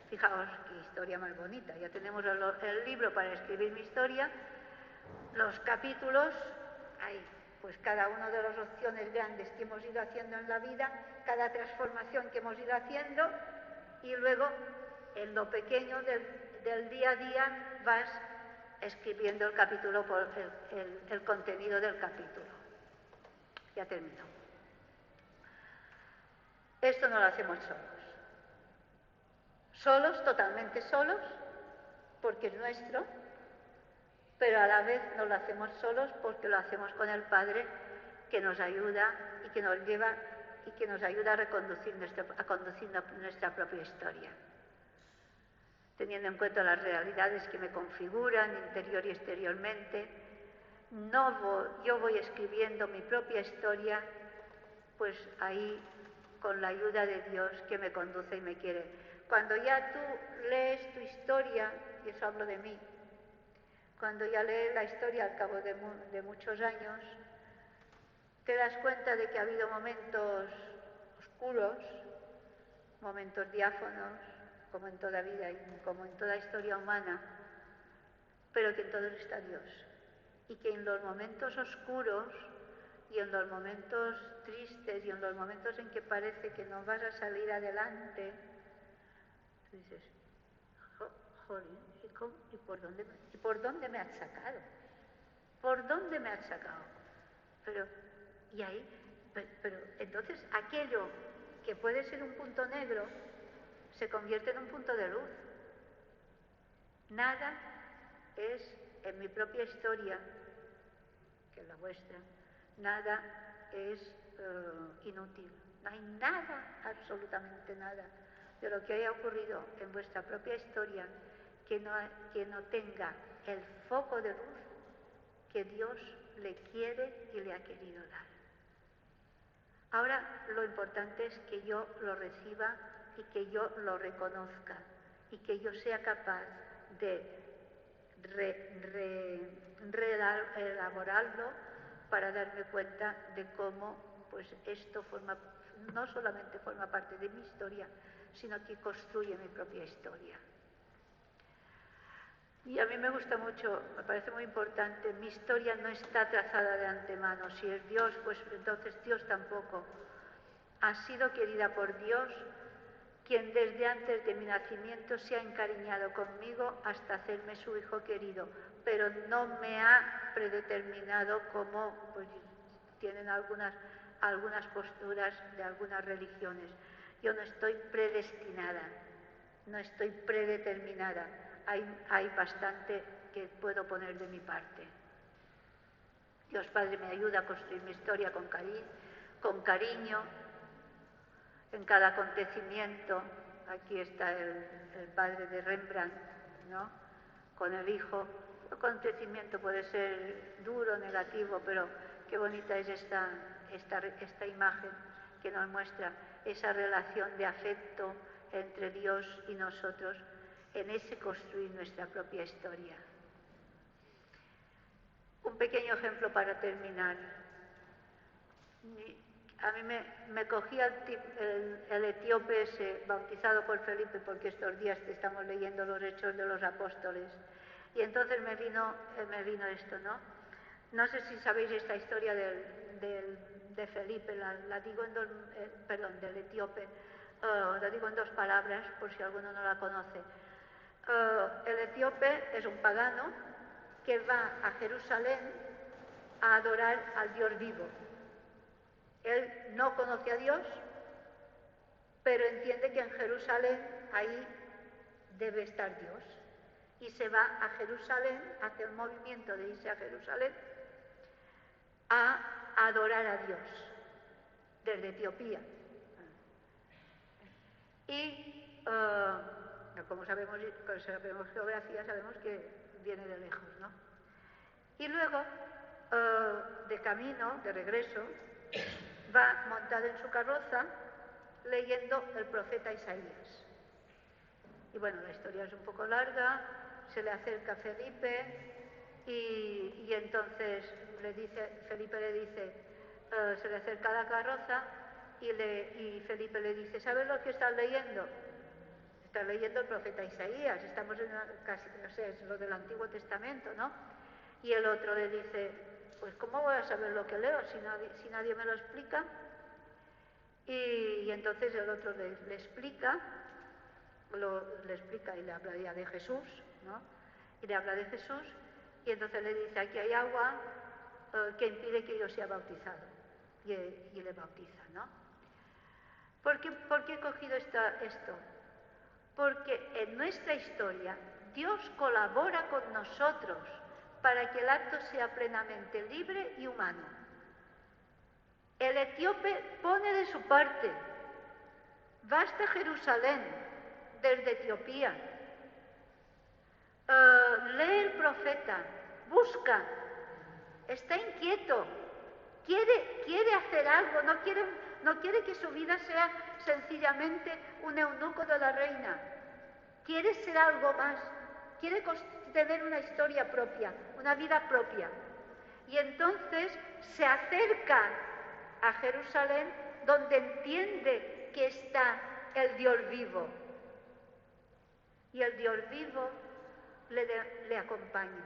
Fijaos qué historia más bonita, ya tenemos el libro para escribir mi historia, los capítulos, ahí, pues cada una de las opciones grandes que hemos ido haciendo en la vida, cada transformación que hemos ido haciendo, y luego en lo pequeño del día a día vas escribiendo el capítulo, el contenido del capítulo. Ya terminó. Esto no lo hacemos solos. Solos, totalmente solos, porque es nuestro, pero a la vez no lo hacemos solos porque lo hacemos con el Padre que nos ayuda y que nos lleva y que nos ayuda a conducir nuestra propia historia. Teniendo en cuenta las realidades que me configuran interior y exteriormente, yo voy escribiendo mi propia historia, pues ahí con la ayuda de Dios que me conduce y me quiere. Cuando ya tú lees tu historia, y eso hablo de mí, cuando ya lees la historia al cabo de muchos años, te das cuenta de que ha habido momentos oscuros, momentos diáfanos, como en toda vida y como en toda historia humana, pero que en todos está Dios. Y que en los momentos oscuros y en los momentos tristes y en los momentos en que parece que no vas a salir adelante, tú dices, jolín, ¿y por dónde me has sacado? ¿Por dónde me has sacado? Pero entonces aquello que puede ser un punto negro se convierte en un punto de luz. Nada es, en mi propia historia, que es la vuestra, nada es inútil. No hay nada, absolutamente nada, de lo que haya ocurrido en vuestra propia historia que no tenga el foco de luz que Dios le quiere y le ha querido dar. Ahora lo importante es que yo lo reciba y que yo lo reconozca y que yo sea capaz de reelaborarlo para darme cuenta de cómo pues esto no solamente forma parte de mi historia, sino que construye mi propia historia. Y a mí me gusta mucho, me parece muy importante, mi historia no está trazada de antemano. Si es Dios, pues entonces Dios tampoco. Ha sido querida por Dios, quien desde antes de mi nacimiento se ha encariñado conmigo hasta hacerme su hijo querido, pero no me ha predeterminado como pues, tienen algunas posturas de algunas religiones. Yo no estoy predestinada, no estoy predeterminada. Hay bastante que puedo poner de mi parte. Dios Padre me ayuda a construir mi historia con cariño, en cada acontecimiento. Aquí está el padre de Rembrandt, ¿no? Con el hijo. El acontecimiento puede ser duro, negativo, pero qué bonita es esta imagen que nos muestra esa relación de afecto entre Dios y nosotros en ese construir nuestra propia historia. Un pequeño ejemplo para terminar. A mí me cogía el etíope ese, bautizado por Felipe, porque estos días estamos leyendo los Hechos de los Apóstoles. Y entonces me vino esto, ¿no? No sé si sabéis esta historia de Felipe, la digo en del etíope, la digo en dos palabras, por si alguno no la conoce. El etíope es un pagano que va a Jerusalén a adorar al Dios vivo. Él no conoce a Dios, pero entiende que en Jerusalén ahí debe estar Dios. Y se va a Jerusalén, hace el movimiento de irse a Jerusalén, a adorar a Dios, desde Etiopía. Y como sabemos geografía, sabemos que viene de lejos, ¿no? Y luego, de camino, de regreso, va montado en su carroza leyendo el profeta Isaías. Y bueno, la historia es un poco larga, se le acerca Felipe y entonces Felipe le dice, se le acerca a la carroza y Felipe le dice, ¿sabes lo que estás leyendo? Estás leyendo el profeta Isaías, estamos en es lo del Antiguo Testamento, ¿no? Y el otro le dice, pues ¿cómo voy a saber lo que leo si nadie me lo explica? Y entonces el otro le explica y le habla ya de Jesús, ¿no? Y le habla de Jesús y entonces le dice, aquí hay agua que impide que yo sea bautizado. Y le bautiza, ¿no? ¿Por qué he cogido esto? Porque en nuestra historia Dios colabora con nosotros para que el acto sea plenamente libre y humano. El etíope pone de su parte, va hasta Jerusalén, desde Etiopía, lee el profeta, busca, está inquieto, quiere hacer algo, no quiere que su vida sea sencillamente un eunuco de la reina, quiere ser algo más, quiere tener una historia propia, una vida propia. Y entonces se acerca a Jerusalén, donde entiende que está el Dios vivo. Y el Dios vivo le acompaña.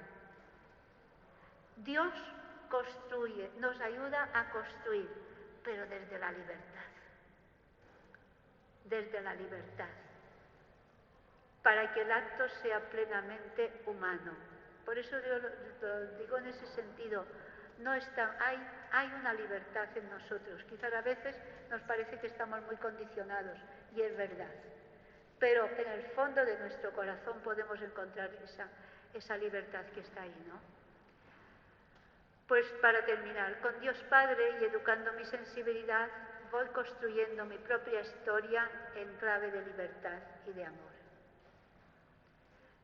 Dios construye, nos ayuda a construir, pero desde la libertad. Desde la libertad. Para que el acto sea plenamente humano. Por eso yo lo digo en ese sentido. Hay una libertad en nosotros. Quizás a veces nos parece que estamos muy condicionados, y es verdad. Pero en el fondo de nuestro corazón podemos encontrar esa libertad que está ahí, ¿no? Pues para terminar, con Dios Padre y educando mi sensibilidad, voy construyendo mi propia historia en clave de libertad y de amor.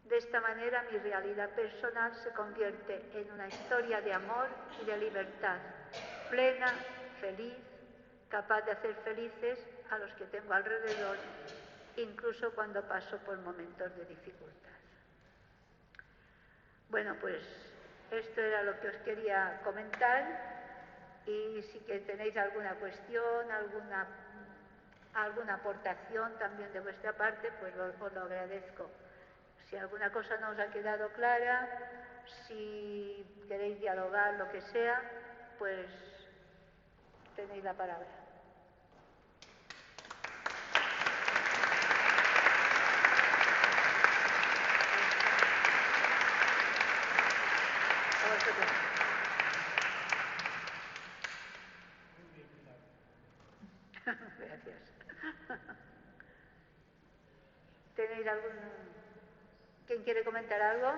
De esta manera mi realidad personal se convierte en una historia de amor y de libertad, plena, feliz, capaz de hacer felices a los que tengo alrededor, incluso cuando paso por momentos de dificultad. Bueno, pues esto era lo que os quería comentar, y si que tenéis alguna cuestión, alguna aportación también de vuestra parte, pues os lo agradezco. Si alguna cosa no os ha quedado clara, si queréis dialogar, lo que sea, pues tenéis la palabra. Gracias. ¿Tenéis ¿Quién quiere comentar algo?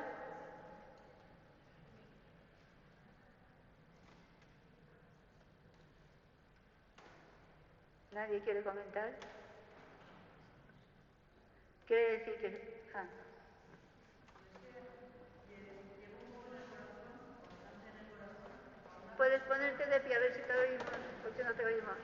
¿Nadie quiere comentar? Quiere decir que... Puedes ponerte de pie, a ver si te oímos, porque no te oímos.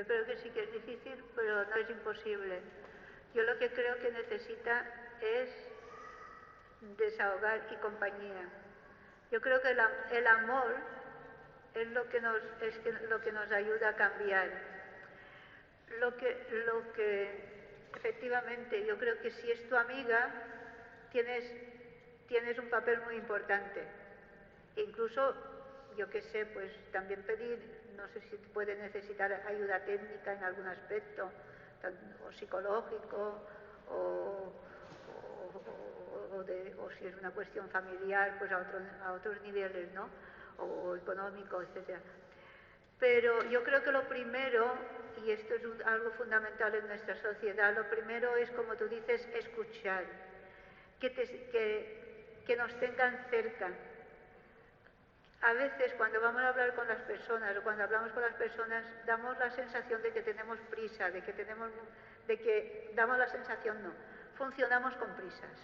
Yo creo que sí que es difícil, pero no es imposible. Yo lo que creo que necesita es desahogar y compañía. Yo creo que el amor es lo que nos ayuda a cambiar. Lo que efectivamente yo creo que si es tu amiga tienes un papel muy importante. Incluso, yo qué sé, pues también pedir, no sé si puede necesitar ayuda técnica en algún aspecto, o psicológico, o si es una cuestión familiar, pues a otros niveles, ¿no? O económico, etc. Pero yo creo que lo primero, y esto es algo fundamental en nuestra sociedad, lo primero es, como tú dices, escuchar, que nos tengan cerca. A veces cuando vamos a hablar con las personas o cuando hablamos con las personas damos la sensación de que tenemos prisa, damos la sensación, no, funcionamos con prisas.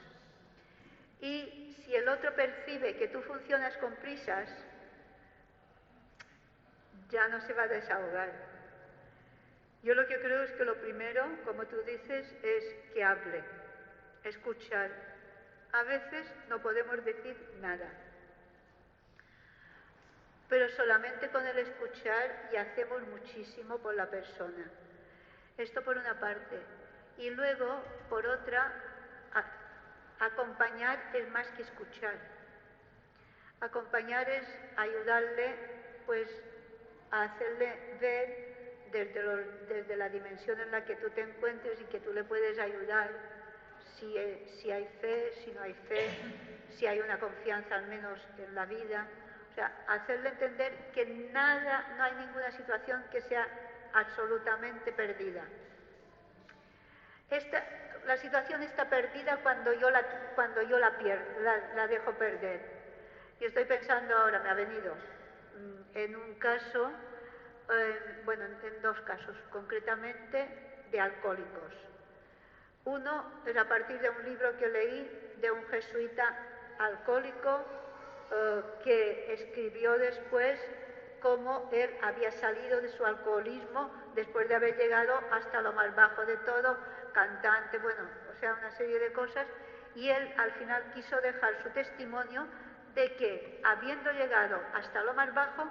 Y si el otro percibe que tú funcionas con prisas, ya no se va a desahogar. Yo lo que creo es que lo primero, como tú dices, es que hable, escuchar. A veces no podemos decir nada, pero solamente con el escuchar ya hacemos muchísimo por la persona. Esto por una parte. Y luego, por otra, acompañar es más que escuchar. Acompañar es ayudarle, pues, a hacerle ver desde la dimensión en la que tú te encuentres y que tú le puedes ayudar, si hay fe, si no hay fe, si hay una confianza al menos en la vida. O sea, hacerle entender que no hay ninguna situación que sea absolutamente perdida. La situación está perdida cuando yo la dejo perder. Y estoy pensando ahora, me ha venido, en un caso, en dos casos, concretamente de alcohólicos. Uno es a partir de un libro que leí de un jesuita alcohólico que escribió después cómo él había salido de su alcoholismo después de haber llegado hasta lo más bajo de todo, cantante, bueno, o sea, una serie de cosas, y él al final quiso dejar su testimonio de que, habiendo llegado hasta lo más bajo,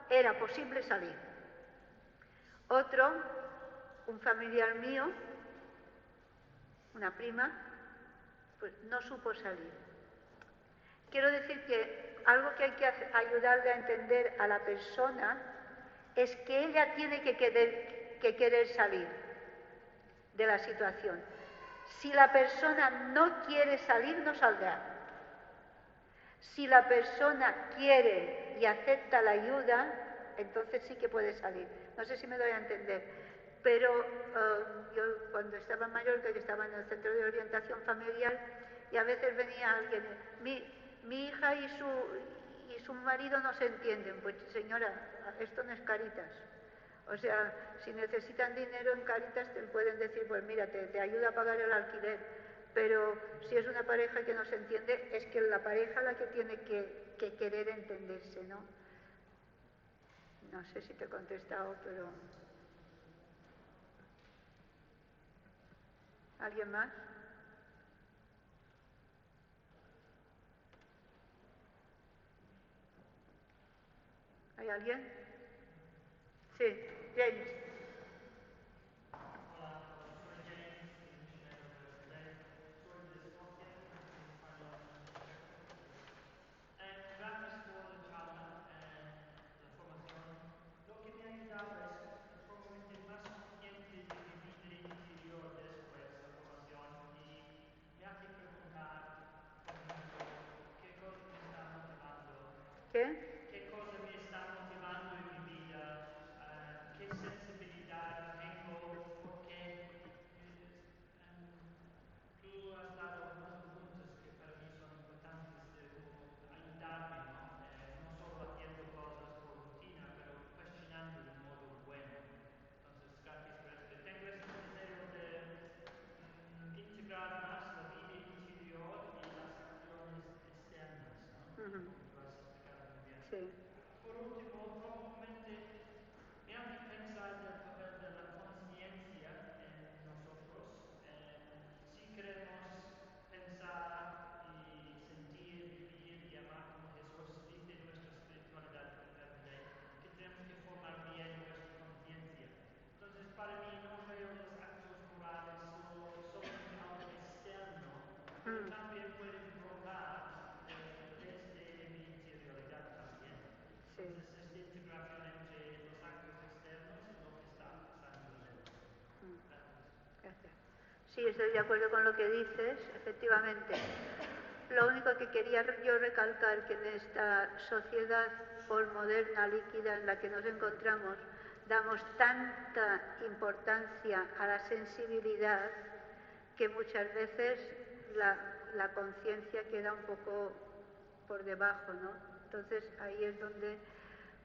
era posible salir. Otro, un familiar mío, una prima, pues no supo salir. Quiero decir que algo que hay que ayudarle a entender a la persona es que ella tiene que querer salir de la situación. Si la persona no quiere salir, no saldrá. Si la persona quiere y acepta la ayuda, entonces sí que puede salir. No sé si me doy a entender, pero yo cuando estaba en Mallorca, que estaba en el centro de orientación familiar, y a veces venía alguien, mi hija y su marido no se entienden. Pues señora, esto no es Cáritas. O sea, si necesitan dinero en Cáritas te pueden decir, pues mira, te ayuda a pagar el alquiler. Pero si es una pareja que no se entiende, es que la pareja la que tiene que querer entenderse, ¿no? No sé si te he contestado, pero... ¿Alguien más? ¿Hay alguien? Sí, James.
Hola, soy James, misionero de Brasil. Soy de Escocia, nací en España, nací en Checo. Gracias por la charla, la formación. Lo que me ha ayudado es probablemente más consciente de mi vida interior después de la formación y me hace preguntar, por ejemplo, qué cosa me está motivando.
¿Qué?
¿Qué cosa me está motivando en mi vida? ¿Qué sensibilidad tengo? Porque tú has dado algunas preguntas que para mí son importantes de como ayudarme, ¿no? No solo haciendo cosas por rutina, pero cuestionando de modo bueno. Entonces, gracias por esto. Tengo este deseo de integrar más la vida interior y las acciones externas, ¿no? Como tú has explicado muy bien.
Sí.
Por último, probablemente me hace pensar del papel de la
Sí, estoy de acuerdo con lo que dices, efectivamente. Lo único que quería yo recalcar que en esta sociedad postmoderna, líquida en la que nos encontramos, damos tanta importancia a la sensibilidad que muchas veces la conciencia queda un poco por debajo, ¿no? Entonces ahí es donde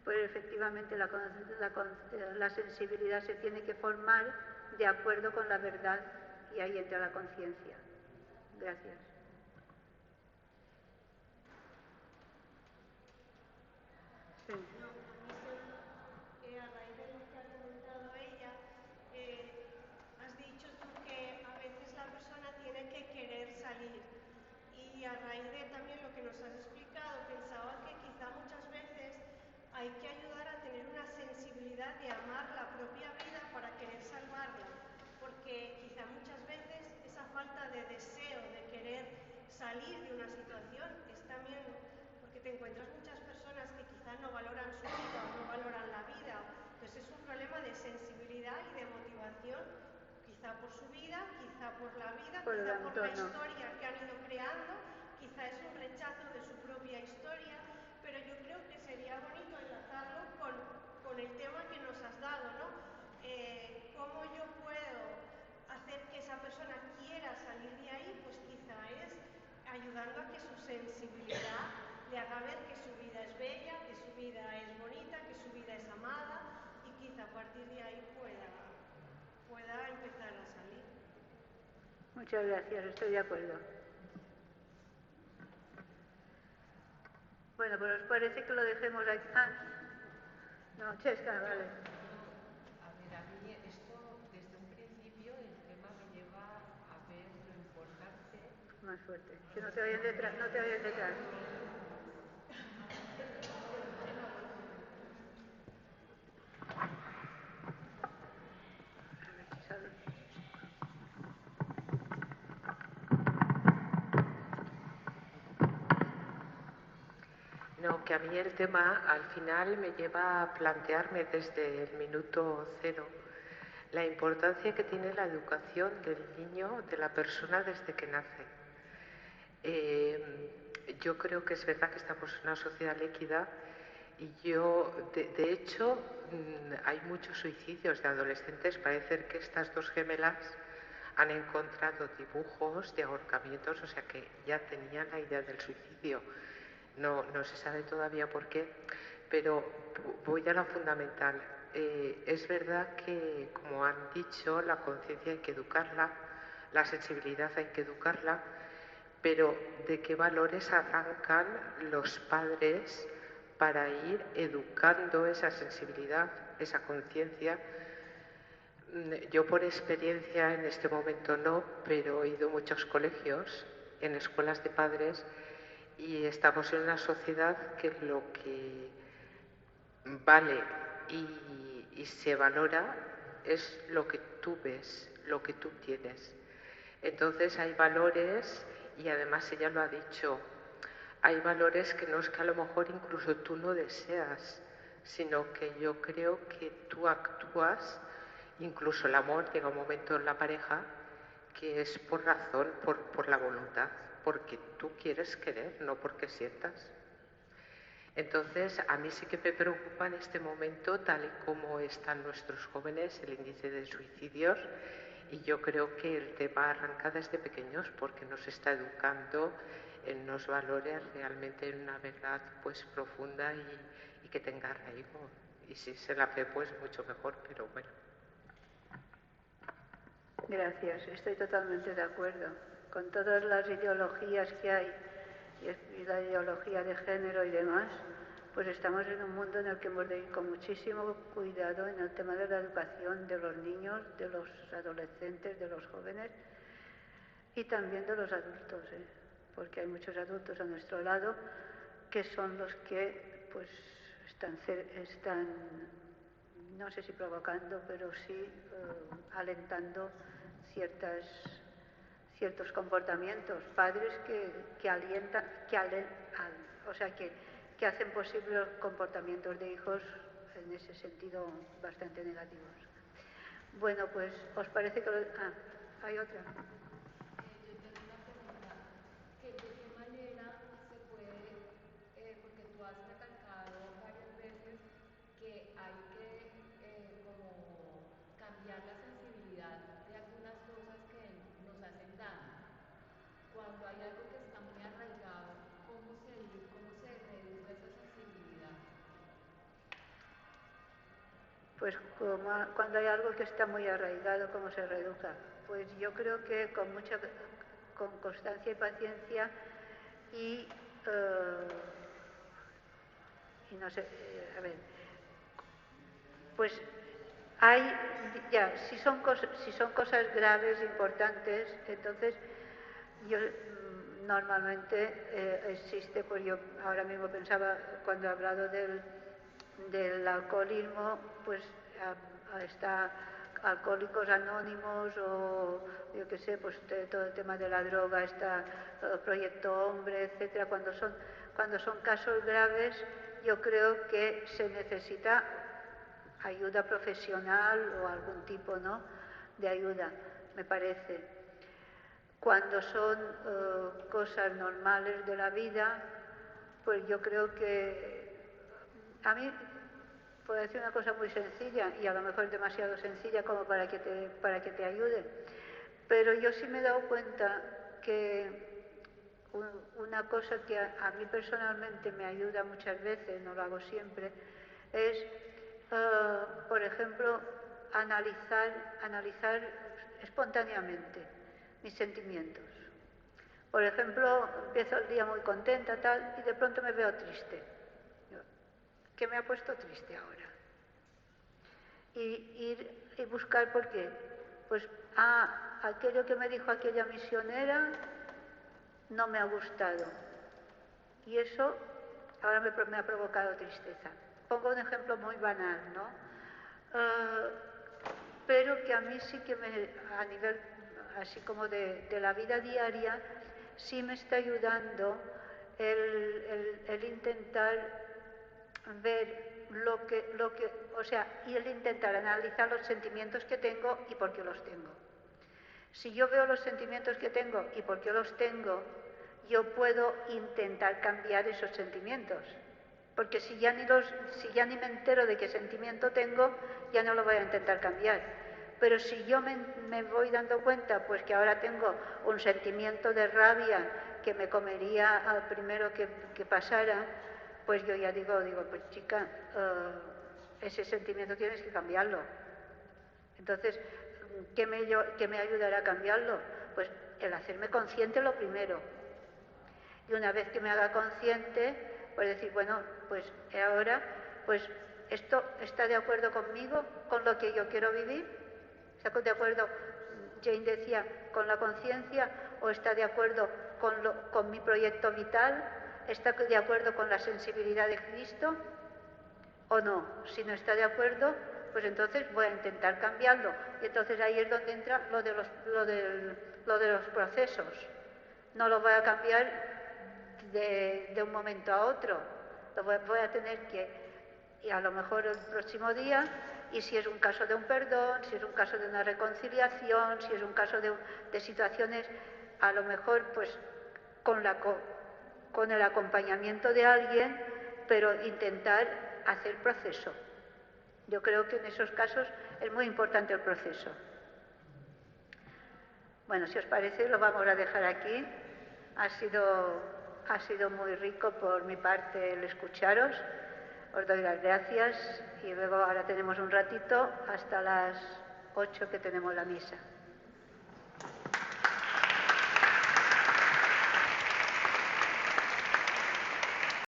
pues efectivamente la sensibilidad se tiene que formar de acuerdo con la verdad y ahí entra la conciencia. Gracias. Sí.
No, a mí solo, a raíz de lo que ha comentado ella, has dicho tú que a veces la persona tiene que querer salir. Y a raíz de también lo que nos has explicado, pensaba que quizá muchas veces hay que ayudar a tener una sensibilidad de amar la propia vida para querer salvarla. Porque quizá muchas veces esa falta de deseo, de querer salir de una situación, es también porque te encuentras muchas personas que quizá no valoran su vida o no valoran la vida. Entonces es un problema de sensibilidad y de motivación, quizá por su vida, quizá por la vida,
por
quizá por la
entorno.
historia que han ido creando, quizá es un rechazo de su propia historia, pero yo creo que sería bonito enlazarlo con el tema que nos has dado, ¿no? ¿Cómo yo puedo hacer que esa persona quiera salir de ahí? Pues quizá es ayudando a que su sensibilidad le haga ver que su vida es bella, que su vida es bonita, que su vida es amada y quizá a partir de ahí pueda empezar a salir.
Muchas gracias, estoy de acuerdo. Bueno, pues os parece que lo dejemos aquí. Ah, no, Chesca, vale.
A ver, a mí esto desde un principio el tema me lleva a ver lo importante.
Más fuerte, que no te vayan detrás, no te vayan detrás. A ver si sale.
No, que a mí el tema al final me lleva a plantearme desde el minuto cero la importancia que tiene la educación del niño, de la persona desde que nace. Yo creo que es verdad que estamos en una sociedad líquida y yo, de hecho, hay muchos suicidios de adolescentes. Parece que estas dos gemelas han encontrado dibujos de ahorcamientos, o sea que ya tenían la idea del suicidio. No se sabe todavía por qué, pero voy a lo fundamental. Es verdad que, como han dicho, la conciencia hay que educarla, la sensibilidad hay que educarla, pero ¿de qué valores arrancan los padres para ir educando esa sensibilidad, esa conciencia? Yo por experiencia en este momento no, pero he ido a muchos colegios, en escuelas de padres, y estamos en una sociedad que lo que vale y se valora es lo que tú ves, lo que tú tienes. Entonces hay valores, y además ella lo ha dicho, hay valores que no es que a lo mejor incluso tú no deseas, sino que yo creo que tú actúas, incluso el amor llega un momento en la pareja que es por razón, por la voluntad, porque tú quieres querer, no porque sientas. Entonces, a mí sí que me preocupa en este momento, tal y como están nuestros jóvenes, el índice de suicidios, y yo creo que el tema arranca desde pequeños porque nos está educando en unos valores realmente en una verdad pues profunda y que tenga arraigo. Y si se la fe, pues mucho mejor, pero bueno.
Gracias, estoy totalmente de acuerdo. Con todas las ideologías que hay, y la ideología de género y demás, pues estamos en un mundo en el que hemos de ir con muchísimo cuidado en el tema de la educación de los niños, de los adolescentes, de los jóvenes y también de los adultos, porque hay muchos adultos a nuestro lado que son los que pues están no sé si provocando, pero sí alentando ciertos comportamientos, padres que alientan, o sea, que hacen posibles comportamientos de hijos en ese sentido bastante negativos. Bueno, pues, ¿os parece que Hay otra.
Yo tengo una pregunta, que de qué manera se puede, porque tú has recalcado varias veces que hay que como cambiar la sensibilidad de algunas cosas que nos hacen daño. Cuando hay algo que está muy arraigado, cómo se reduce esa sensibilidad?
Pues cuando hay algo que está muy arraigado, ¿cómo se reduce? Pues yo creo que con constancia y paciencia y no sé, a ver, pues si son cosas graves, importantes, entonces yo normalmente existe, pues yo ahora mismo pensaba cuando he hablado del alcoholismo, pues está Alcohólicos Anónimos o yo qué sé, pues todo el tema de la droga, está Proyecto Hombre, etcétera. Cuando son casos graves, yo creo que se necesita ayuda profesional o algún tipo, ¿no?, de ayuda, me parece. Cuando son cosas normales de la vida, pues yo creo que a mí, puedo decir una cosa muy sencilla y a lo mejor demasiado sencilla como para que te ayude, pero yo sí me he dado cuenta que una cosa que a mí personalmente me ayuda muchas veces, no lo hago siempre, es, por ejemplo, analizar espontáneamente mis sentimientos. Por ejemplo, empiezo el día muy contenta, tal, y de pronto me veo triste. ¿Qué me ha puesto triste ahora? Y buscar por qué. Pues, aquello que me dijo aquella misionera no me ha gustado. Y eso ahora me ha provocado tristeza. Pongo un ejemplo muy banal, ¿no? Pero que a mí sí que a nivel así como de la vida diaria, sí me está ayudando el intentar ver y el intentar analizar los sentimientos que tengo y por qué los tengo. Si yo veo los sentimientos que tengo y por qué los tengo, yo puedo intentar cambiar esos sentimientos. Porque si ya ni me entero de qué sentimiento tengo, ya no lo voy a intentar cambiar. Pero si yo me voy dando cuenta, pues que ahora tengo un sentimiento de rabia que me comería al primero que pasara, pues yo ya digo, pues chica, ese sentimiento tienes que cambiarlo. Entonces, ¿qué me ayudará a cambiarlo? Pues el hacerme consciente lo primero. Y una vez que me haga consciente, pues decir, bueno, pues ahora, pues esto está de acuerdo conmigo, con lo que yo quiero vivir. ¿Está de acuerdo, Jane decía, con la conciencia? ¿O está de acuerdo con mi proyecto vital? ¿Está de acuerdo con la sensibilidad de Cristo? ¿O no? Si no está de acuerdo, pues entonces voy a intentar cambiarlo. Y entonces ahí es donde entra lo de los procesos. No lo voy a cambiar de un momento a otro. Voy a tener que, y a lo mejor el próximo día, y si es un caso de un perdón, si es un caso de una reconciliación, si es un caso de situaciones, a lo mejor pues con el acompañamiento de alguien, pero intentar hacer proceso. Yo creo que en esos casos es muy importante el proceso. Bueno, si os parece, lo vamos a dejar aquí. Ha sido muy rico por mi parte el escucharos. Os doy las gracias y luego ahora tenemos un ratito hasta las 8 que tenemos la misa.